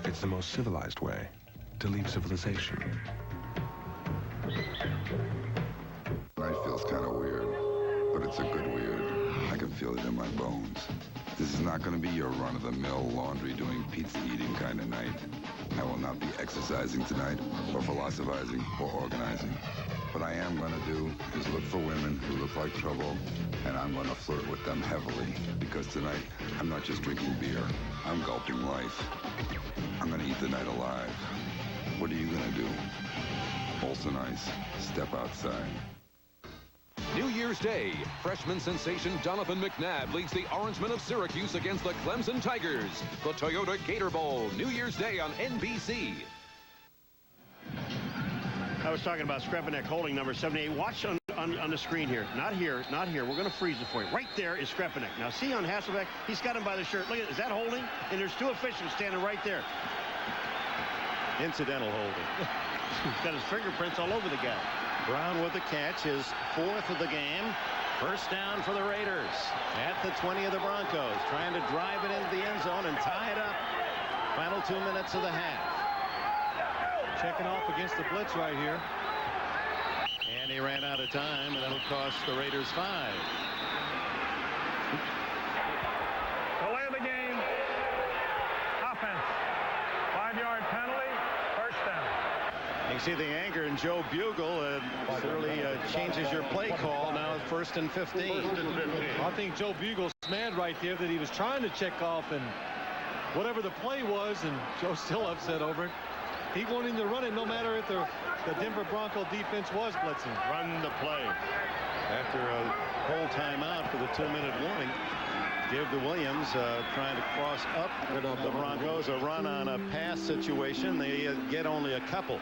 It's the most civilized way to leave civilization. Night feels kind of weird, but it's a good weird. I can feel it in my bones. This is not going to be your run-of-the-mill laundry doing pizza eating kind of night. I will not be exercising tonight, or philosophizing, or organizing. What I am going to do is look for women who look like trouble, and I'm going to flirt with them heavily. Because tonight, I'm not just drinking beer, I'm gulping life. I'm going to eat the night alive. What are you going to do? Also nice, step outside. New Year's Day, freshman sensation Donovan McNabb leads the Orangemen of Syracuse against the Clemson Tigers. The Toyota Gator Bowl, New Year's Day on NBC. I was talking about Skrepenek holding number 78. Watch on the screen here. Not here, not here. We're going to freeze it for you. Right there is Skrepenek. Now see on Hasselbeck, he's got him by the shirt. Look at, is that holding? And there's 2 officials standing right there. Incidental holding. He's got his fingerprints all over the guy. Brown with the catch, his 4th of the game. 1st down for the Raiders at the 20 of the Broncos, trying to drive it into the end zone and tie it up. Final 2 minutes of the half. Checking off against the blitz right here. And he ran out of time, and that'll cost the Raiders 5. Delay of the game. Offense. 5-yard penalty. 1st down. You see the anger in Joe Bugle. Clearly changes your play call. Now 1st and 15. I think Joe Bugle's mad right there that he was trying to check off and whatever the play was, and Joe's still upset over it. He wanted to run it no matter if the Denver Bronco defense was blitzing. Run the play. After a whole timeout for the 2-minute warning, give to Williams trying to cross up the Broncos. A run on a pass situation. They get only a couple.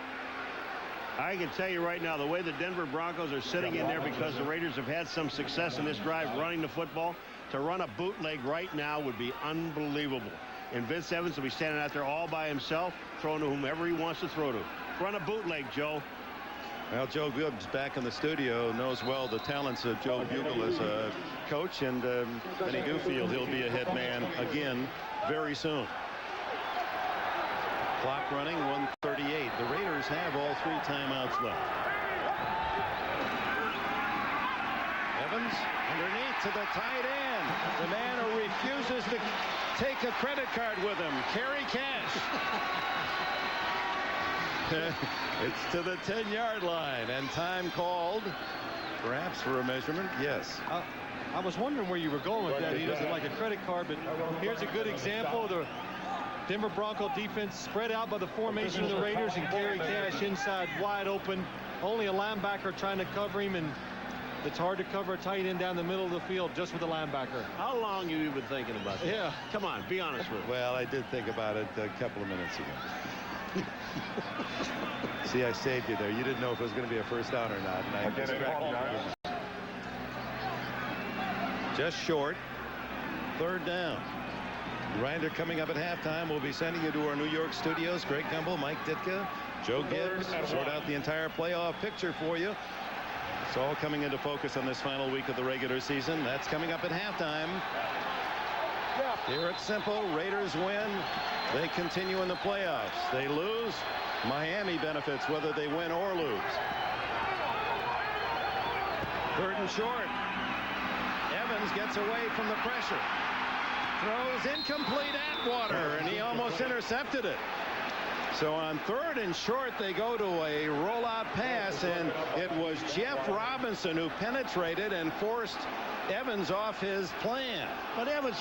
I can tell you right now, the way the Denver Broncos are sitting in there because the Raiders have had some success in this drive running the football, to run a bootleg right now would be unbelievable. And Vince Evans will be standing out there all by himself, throwing to whomever he wants to throw to. Run a bootleg, Joe. Well, Joe Gibbs back in the studio knows well the talents of Joe Bugle as a coach, and Benny Dewfield, he'll be a head man again very soon. Clock running, 1:38. The Raiders have all 3 timeouts left. Evans underneath to the tight end. The man who refuses to take a credit card with him, Kerry Cash. It's to the 10-yard line, and time called, perhaps for a measurement. Yes. I was wondering where you were going with that. He doesn't like a credit card, but here's a good example. The Denver Bronco defense spread out by the formation of the Raiders, and Kerry Cash inside wide open. Only a linebacker trying to cover him, and it's hard to cover a tight end down the middle of the field just with a linebacker. How long have you been thinking about that? Yeah. Come on, be honest with me. Well, I did think about it a couple of minutes ago. See, I saved you there. You didn't know if it was going to be a first down or not, and I distracted you. Just short. 3rd down. Grinder coming up at halftime. We'll be sending you to our New York studios. Greg Gumbel, Mike Ditka, Joe Gibbs. Sort out the entire playoff picture for you. It's all coming into focus on this final week of the regular season. That's coming up at halftime. Here it's simple. Raiders win. They continue in the playoffs. They lose. Miami benefits whether they win or lose. 3rd and short. Evans gets away from the pressure. Throws incomplete. Atwater, and he almost intercepted it. So on 3rd and short, they go to a rollout pass, and it was Jeff Robinson who penetrated and forced Evans off his plan. But Evans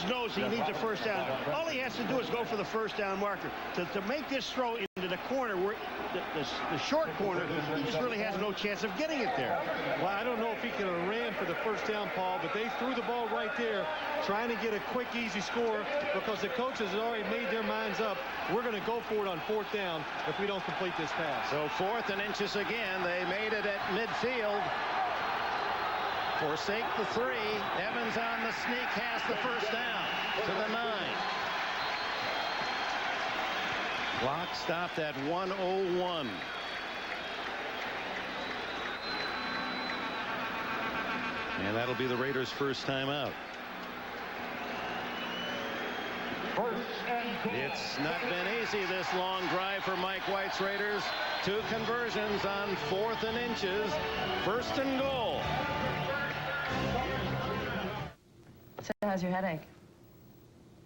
knows he needs a first down. All he has to do is go for the first down marker. To make this throw into the corner, where the short corner, he just really has no chance of getting it there. Well, I don't know if he could have ran for the first down, Paul, but they threw the ball right there, trying to get a quick, easy score, because the coaches had already made their minds up. We're going to go for it on 4th down if we don't complete this pass. So 4th and inches again. They made it at midfield. Forsake the 3. Evans on the sneak has the first down to the 9. Clock stopped at 1:01. And that'll be the Raiders' first time out. It's not been easy, this long drive for Mike White's Raiders. 2 conversions on 4th and inches. 1st and goal. So how's your headache?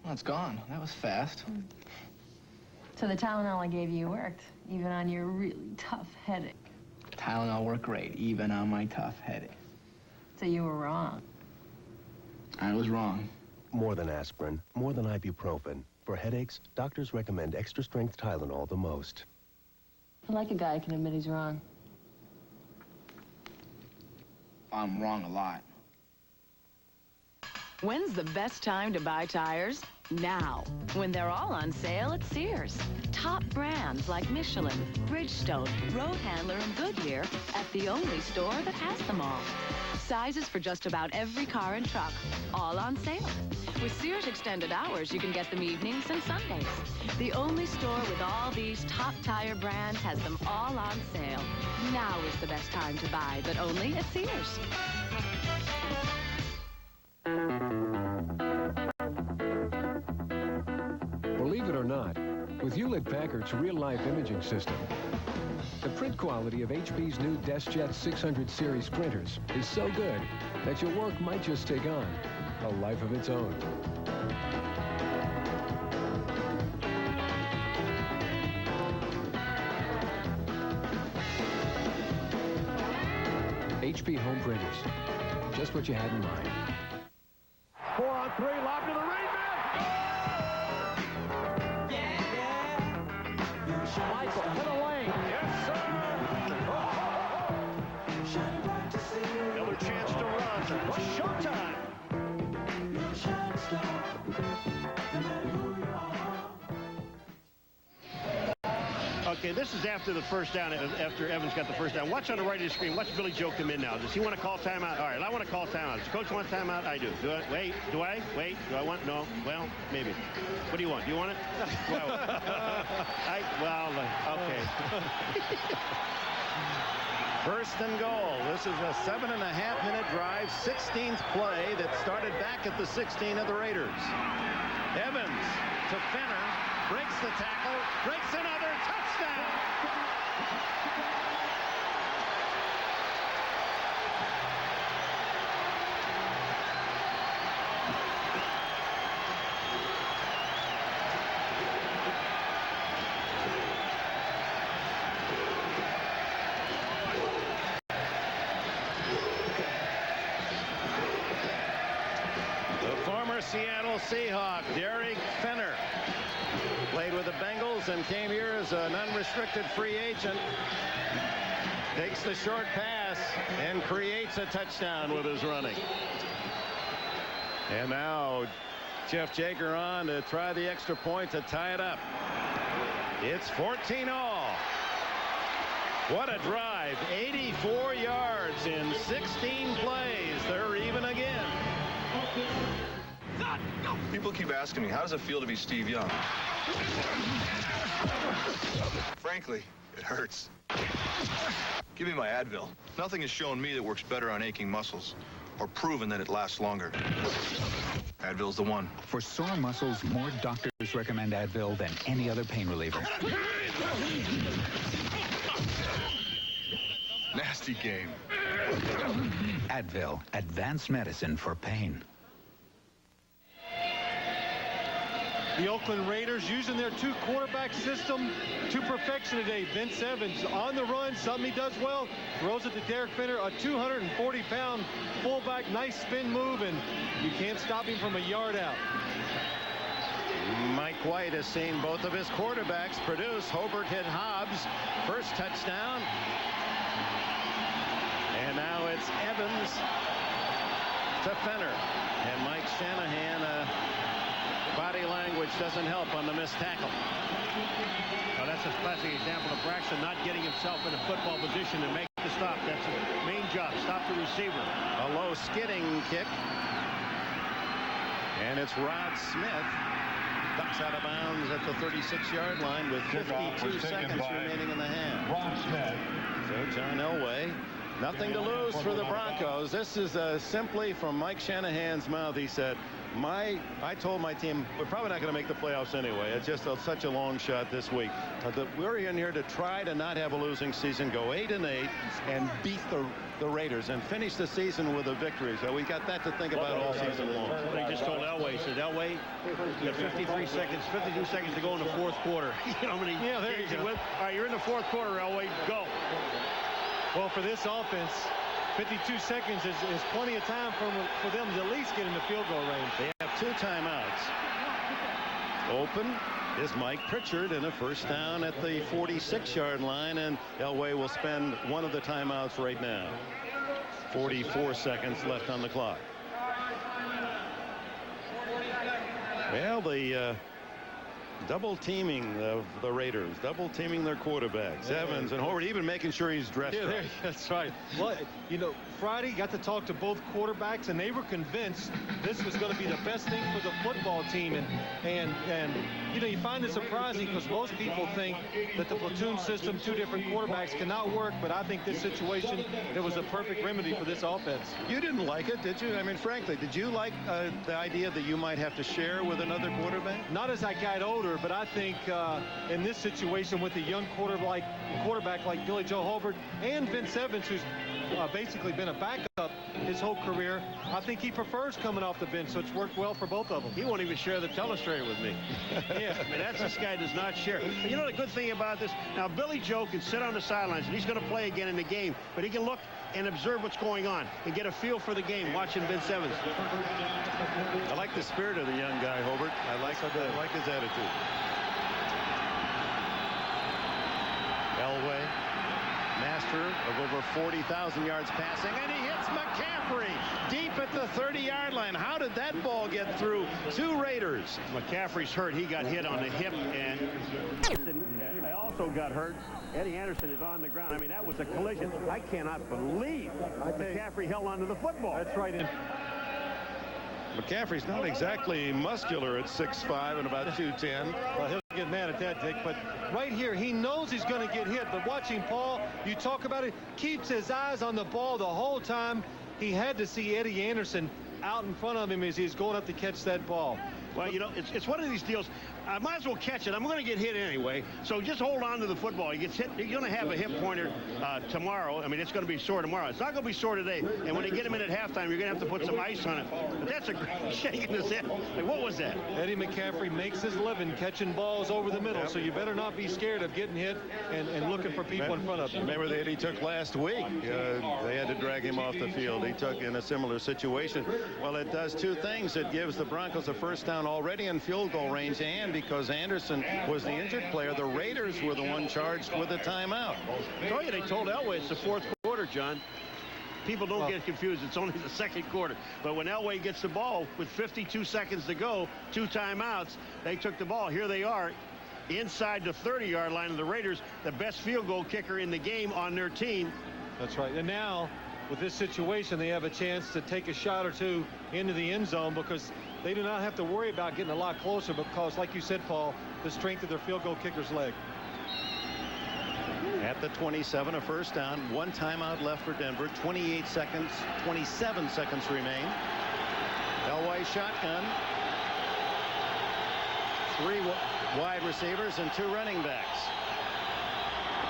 Well, it's gone. That was fast. So the Tylenol I gave you worked, even on your really tough headache. Tylenol worked great, even on my tough headache. So you were wrong. I was wrong. More than aspirin, more than ibuprofen. For headaches, doctors recommend extra-strength Tylenol the most. I like a guy who can admit he's wrong. I'm wrong a lot. When's the best time to buy tires? Now, when they're all on sale at Sears. Top brands like Michelin, Bridgestone, Road Handler, and Goodyear at the only store that has them all. Sizes for just about every car and truck, all on sale. With Sears extended hours, you can get them evenings and Sundays. The only store with all these top tire brands has them all on sale. Now is the best time to buy, but only at Sears. Believe it or not, with Hewlett-Packard's real-life imaging system, the print quality of HP's new DeskJet 600 series printers is so good that your work might just take on a life of its own. HP home printers, just what you had in mind. 4 on 3, lob to the right man. Michael to the lane. Yes, sir. Another chance to run. Showtime. Okay, this is after the first down, after Evans got the first down. Watch on the right of the screen. Watch Billy Joe come in now. Does he want to call timeout? All right, I want to call timeout. Does the coach want timeout? I do. Do I? Wait. Do I? Wait. Do I want? No. Well, maybe. What do you want? Do you want it? Well, okay. First and goal. This is a 7.5-minute drive, 16th play that started back at the 16 of the Raiders. Evans to Fenner, breaks the tackle, breaks another, touchdown! Seattle Seahawk Derek Fenner played with the Bengals and came here as an unrestricted free agent. Takes the short pass and creates a touchdown with his running. And now Jeff Jager on to try the extra point to tie it up. It's 14-all. What a drive. 84 yards in 16 plays. They're even again. People keep asking me, how does it feel to be Steve Young? Frankly, it hurts. Give me my Advil. Nothing has shown me that works better on aching muscles or proven that it lasts longer. Advil's the one. For sore muscles, more doctors recommend Advil than any other pain reliever. Nasty game. Advil, advanced medicine for pain. The Oakland Raiders using their two-quarterback system to perfection today. Vince Evans on the run, something he does well. Throws it to Derek Fenner, a 240-pound fullback. Nice spin move, and you can't stop him from a yard out. Mike White has seen both of his quarterbacks produce. Hobart hit Hobbs. First touchdown. And now it's Evans to Fenner. And Mike Shanahan, body language doesn't help on the missed tackle. Well, that's a classic example of Braxton not getting himself in a football position to make the stop. That's a main job. Stop the receiver. A low skidding kick. And it's Rod Smith. Ducks out of bounds at the 36-yard line with 52 seconds remaining in the half. So John Elway. Nothing to lose for the Broncos. This is simply from Mike Shanahan's mouth. He said, I told my team we're probably not going to make the playoffs anyway. It's just such a long shot this week. We're in here to try to not have a losing season, go 8-8 and beat the Raiders and finish the season with a victory. So we got that to think about all season long. He just told Elway, he said, Elway, you got 52 seconds to go in the fourth quarter. You know how many games you win? All right, you're in the fourth quarter, Elway. Go. Well, for this offense, 52 seconds is plenty of time for them to at least get in the field goal range. They have 2 timeouts. Open is Mike Pritchard in a first down at the 46-yard line, and Elway will spend one of the timeouts right now. 44 seconds left on the clock. Well, the double teaming of the Raiders, double teaming their quarterbacks, Evans and Hobart, even making sure he's dressed right. That's right. Well, you know, Friday got to talk to both quarterbacks, and they were convinced this was going to be the best thing for the football team. And you know, you find it surprising because most people think that the platoon system, 2 different quarterbacks, cannot work. But I think this situation, it was a perfect remedy for this offense. You didn't like it, did you? I mean, frankly, did you like the idea that you might have to share with another quarterback? Not as I got older, but I think in this situation with a young quarterback like Billy Joe Hobart and Vince Evans, who's basically been a backup his whole career, I think he prefers coming off the bench, so it's worked well for both of them. He won't even share the telestrator with me. Yeah, I mean, this guy does not share. But you know the good thing about this? Now, Billy Joe can sit on the sidelines, and he's going to play again in the game, but he can look and observe what's going on and get a feel for the game watching Vince Evans. I like the spirit of the young guy, Hobart. I like his attitude. Elway, master of over 40,000 yards passing, and he hits McCaffrey deep at the 30-yard line. How did that ball get through 2 Raiders? McCaffrey's hurt. He got hit on the hip, and also got hurt. Eddie Anderson is on the ground. I mean, that was a collision. I cannot believe McCaffrey held onto the football. That's right. McCaffrey's not exactly muscular at 6'5" and about 210. Well, he'll get mad at that, Dick, but right here, he knows he's going to get hit. But watching Paul, you talk about it, keeps his eyes on the ball the whole time. He had to see Eddie Anderson out in front of him as he's going up to catch that ball. Well, you know, it's one of these deals. I might as well catch it. I'm going to get hit anyway, so just hold on to the football. He gets hit. You're going to have a hip pointer tomorrow. I mean, it's going to be sore tomorrow. It's not going to be sore today. And when they get him in at halftime, you're going to have to put some ice on it. But that's a shaking his head. Like, what was that? Eddie McCaffrey makes his living catching balls over the middle, so you better not be scared of getting hit and looking for people in front of you. Remember that he took last week. They had to drag him off the field. He took in a similar situation. Well, it does two things. It gives the Broncos a first down already in field goal range, and because Anderson was the injured player, the Raiders were the one charged with a timeout. I told you, they told Elway it's the fourth quarter, John. People don't get confused. It's only the second quarter. But when Elway gets the ball with 52 seconds to go, 2 timeouts, they took the ball. Here they are inside the 30-yard line of the Raiders, the best field goal kicker in the game on their team. That's right. And now, with this situation, they have a chance to take a shot or two into the end zone because they do not have to worry about getting a lot closer because, like you said, Paul, the strength of their field goal kicker's leg. At the 27, a first down, 1 timeout left for Denver, 27 seconds remain. Elway shotgun. 3 wide receivers and 2 running backs.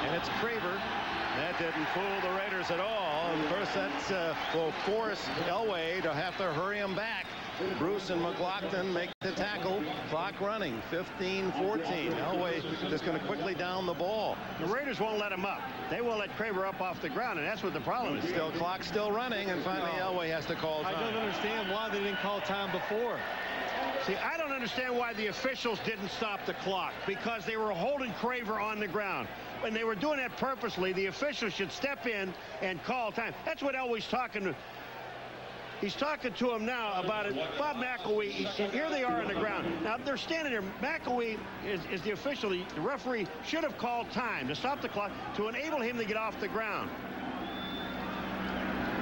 And it's Craver. That didn't fool the Raiders at all. Of course, that will force Elway to have to hurry him back. Bruce and McLaughlin make the tackle. Clock running, 15-14. Elway just going to quickly down the ball. The Raiders won't let him up. They won't let Craver up off the ground, and that's what the problem is. Still, clock still running, and finally Elway has to call time. I don't understand why they didn't call time before. See, I don't understand why the officials didn't stop the clock, because they were holding Craver on the ground. When they were doing that purposely, the officials should step in and call time. That's what Elway's talking to. He's talking to him now about it. Bob McElwee, here they are on the ground. Now, they're standing there. McElwee is the official. The referee should have called time to stop the clock to enable him to get off the ground.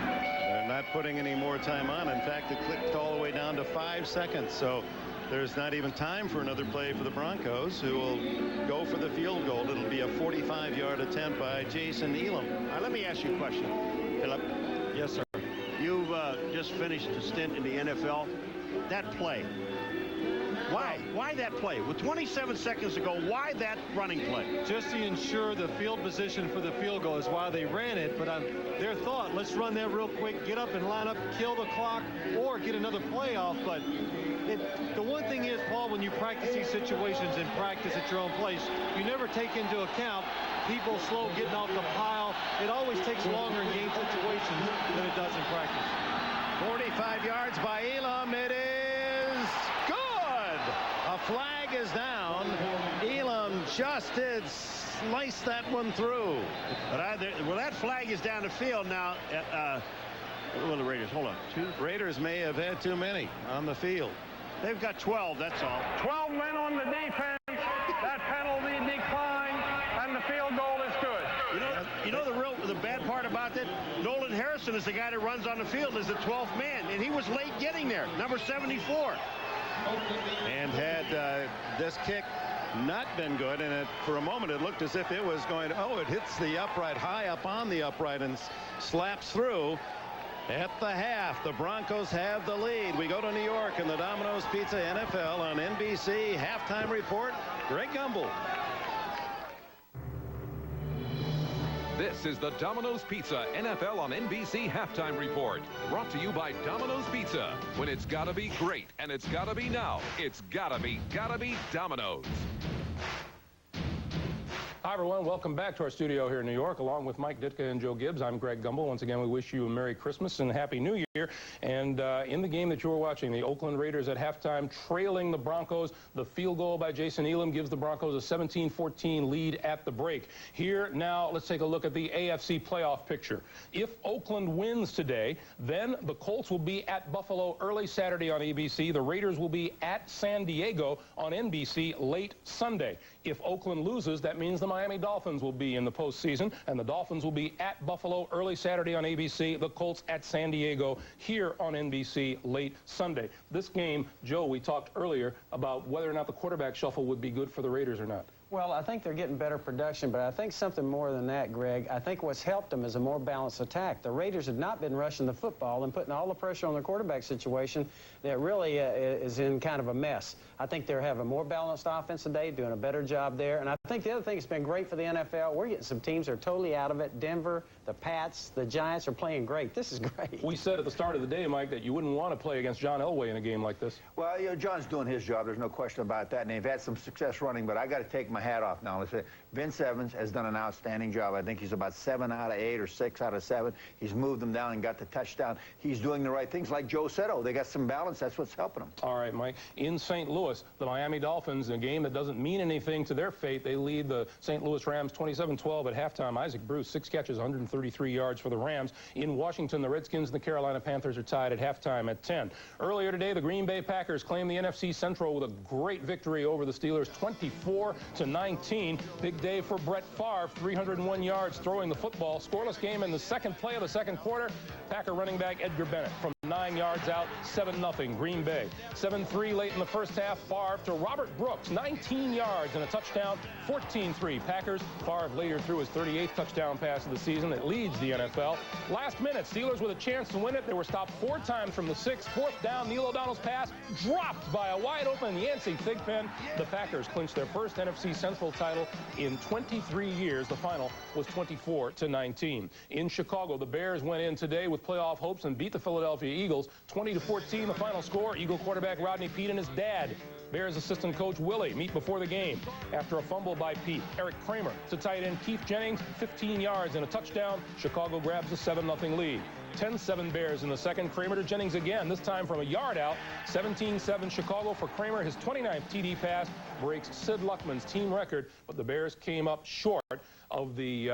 They're not putting any more time on. In fact, it clicked all the way down to 5 seconds. So there's not even time for another play for the Broncos, who will go for the field goal. It'll be a 45-yard attempt by Jason Elam. Let me ask you a question, Philip. Yes, sir. You've just finished a stint in the NFL. That play. Why that play? With 27 seconds to go, why that running play? Just to ensure the field position for the field goal is why they ran it. But their thought, let's run that real quick, get up and line up, kill the clock, or get another play off. But the one thing is, Paul, when you practice these situations and practice at your own place, you never take into account people slow getting off the pile. It always takes longer in game situations than it does in practice. 45 yards by Elam. It is good. A flag is down. Elam just did slice that one through. But well, that flag is down the field now. Well, the Raiders, hold on. Raiders may have had too many on the field. They've got 12, that's all. 12 men on the defense. That penalty declined, and the field goal is good. You know the bad part about that? Nolan Harrison is the guy that runs on the field as the 12th man, and he was late getting there, number 74. And had this kick not been good, and for a moment it looked as if it was going to, it hits the upright, high up on the upright, and slaps through. At the half, the Broncos have the lead. We go to New York and the Domino's Pizza NFL on NBC halftime report. Greg Gumbel. This is the Domino's Pizza NFL on NBC halftime report. Brought to you by Domino's Pizza. When it's gotta be great and it's gotta be now, it's gotta be Domino's. Hi, everyone. Welcome back to our studio here in New York. Along with Mike Ditka and Joe Gibbs, I'm Greg Gumbel. Once again, we wish you a Merry Christmas and Happy New Year. And in the game that you were watching, the Oakland Raiders at halftime trailing the Broncos. The field goal by Jason Elam gives the Broncos a 17-14 lead at the break. Here, now, let's take a look at the AFC playoff picture. If Oakland wins today, then the Colts will be at Buffalo early Saturday on ABC. The Raiders will be at San Diego on NBC late Sunday. If Oakland loses, that means the Miami Miami Dolphins will be in the postseason, and the Dolphins will be at Buffalo early Saturday on ABC, the Colts at San Diego here on NBC late Sunday. This game, Joe, we talked earlier about whether or not the quarterback shuffle would be good for the Raiders or not. Well, I think they're getting better production, but I think something more than that, Greg. I think what's helped them is a more balanced attack. The Raiders have not been rushing the football and putting all the pressure on their quarterback situation that really is in kind of a mess. I think they're having a more balanced offense today, doing a better job there. And I think the other thing that's been great for the NFL, we're getting some teams that are totally out of it. Denver, the Pats, the Giants are playing great. This is great. We said at the start of the day, Mike, that you wouldn't want to play against John Elway in a game like this. Well, you know, John's doing his job. There's no question about that. And they've had some success running, but I got to take my hat off now. Vince Evans has done an outstanding job. I think he's about 7 out of 8 or 6 out of 7. He's moved them down and got the touchdown. He's doing the right things like Joe said. Oh, they got some balance. That's what's helping them. All right, Mike. In St. Louis, the Miami Dolphins, in a game that doesn't mean anything to their fate, they lead the St. Louis Rams 27-12 at halftime. Isaac Bruce, 6 catches, 133 yards for the Rams. In Washington, the Redskins and the Carolina Panthers are tied at halftime at 10. Earlier today, the Green Bay Packers claimed the NFC Central with a great victory over the Steelers, 24-19. Big day for Brett Favre, 301 yards throwing the football. Scoreless game in the second play of the second quarter. Packer running back Edgar Bennett from 9 yards out, 7-0 Green Bay. 7-3 late in the first half. Favre to Robert Brooks, 19 yards and a touchdown, 14-3 Packers. Favre later threw his 38th touchdown pass of the season that leads the NFL. Last minute, Steelers with a chance to win it. They were stopped 4 times from the 6. Fourth down, Neil O'Donnell's pass dropped by a wide open Yancey Thigpen. The Packers clinched their first NFC Central title in 23 years. The final was 24-19. In Chicago, the Bears went in today with playoff hopes and beat the Philadelphia Eagles 20-14. The final score. Eagle quarterback Rodney Peete and his dad, Bears assistant coach Willie, meet before the game. After a fumble by Pete, Eric Kramer to tight end Keith Jennings, 15 yards and a touchdown. Chicago grabs a 7-0 lead. 10-7 Bears in the second. Kramer to Jennings again, this time from a yard out. 17-7 Chicago for Kramer. His 29th TD pass breaks Sid Luckman's team record, but the Bears came up short of the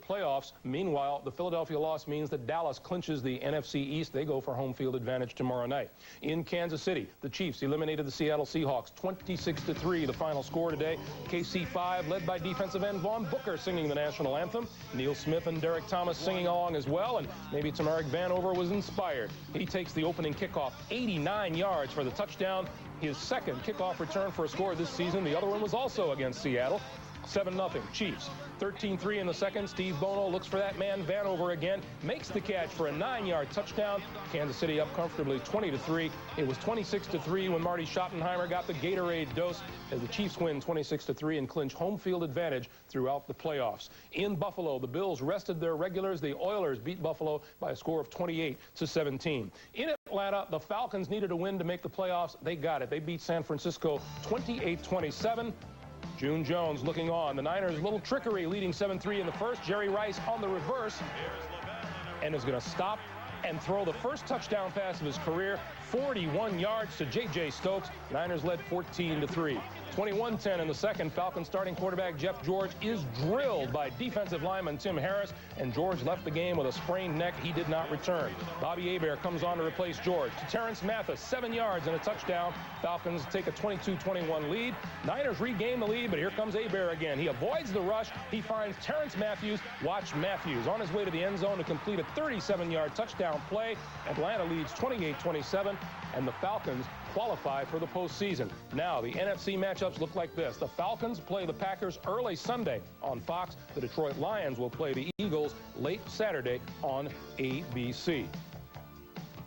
playoffs. Meanwhile, the Philadelphia loss means that Dallas clinches the NFC East. They go for home field advantage tomorrow night. In Kansas City, the Chiefs eliminated the Seattle Seahawks 26-3. The final score today. KC5 led by defensive end Vaughn Booker singing the national anthem. Neil Smith and Derek Thomas singing along as well, and maybe Tamarick Vanover was inspired. He takes the opening kickoff, 89 yards for the touchdown. His second kickoff return for a score this season. The other one was also against Seattle. 7-0 Chiefs. 13-3 in the second. Steve Bono looks for that man Vanover again, makes the catch for a 9-yard touchdown. Kansas City up comfortably 20-3. It was 26-3 when Marty Schottenheimer got the Gatorade dose as the Chiefs win 26-3 and clinch home field advantage throughout the playoffs. In Buffalo, the Bills rested their regulars. The Oilers beat Buffalo by a score of 28-17. In Atlanta, the Falcons needed a win to make the playoffs. They got it. They beat San Francisco 28-27. June Jones looking on. The Niners, a little trickery, leading 7-3 in the first. Jerry Rice on the reverse and is going to stop and throw the first touchdown pass of his career, 41 yards to J.J. Stokes. Niners led 14-3. 21-10 in the second. Falcons starting quarterback Jeff George is drilled by defensive lineman Tim Harris, and George left the game with a sprained neck. He did not return. Bobby Hebert comes on to replace George. To Terrence Mathis, 7 yards and a touchdown. Falcons take a 22-21 lead. Niners regain the lead, but here comes Hebert again. He avoids the rush. He finds Terrence Matthews. Watch Matthews on his way to the end zone to complete a 37-yard touchdown play. Atlanta leads 28-27, and the Falcons qualify for the postseason. Now, the NFC matchups look like this. The Falcons play the Packers early Sunday on Fox. The Detroit Lions will play the Eagles late Saturday on ABC.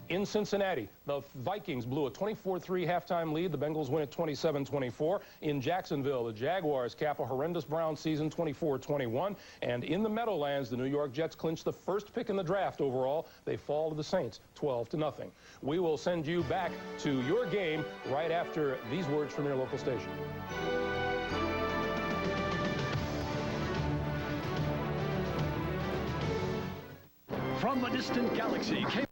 In Cincinnati, the Vikings blew a 24-3 halftime lead. The Bengals win at 27-24. In Jacksonville, the Jaguars cap a horrendous Browns season, 24-21. And in the Meadowlands, the New York Jets clinch the first pick in the draft overall. They fall to the Saints, 12-0. We will send you back to your game right after these words from your local station. From a distant galaxy came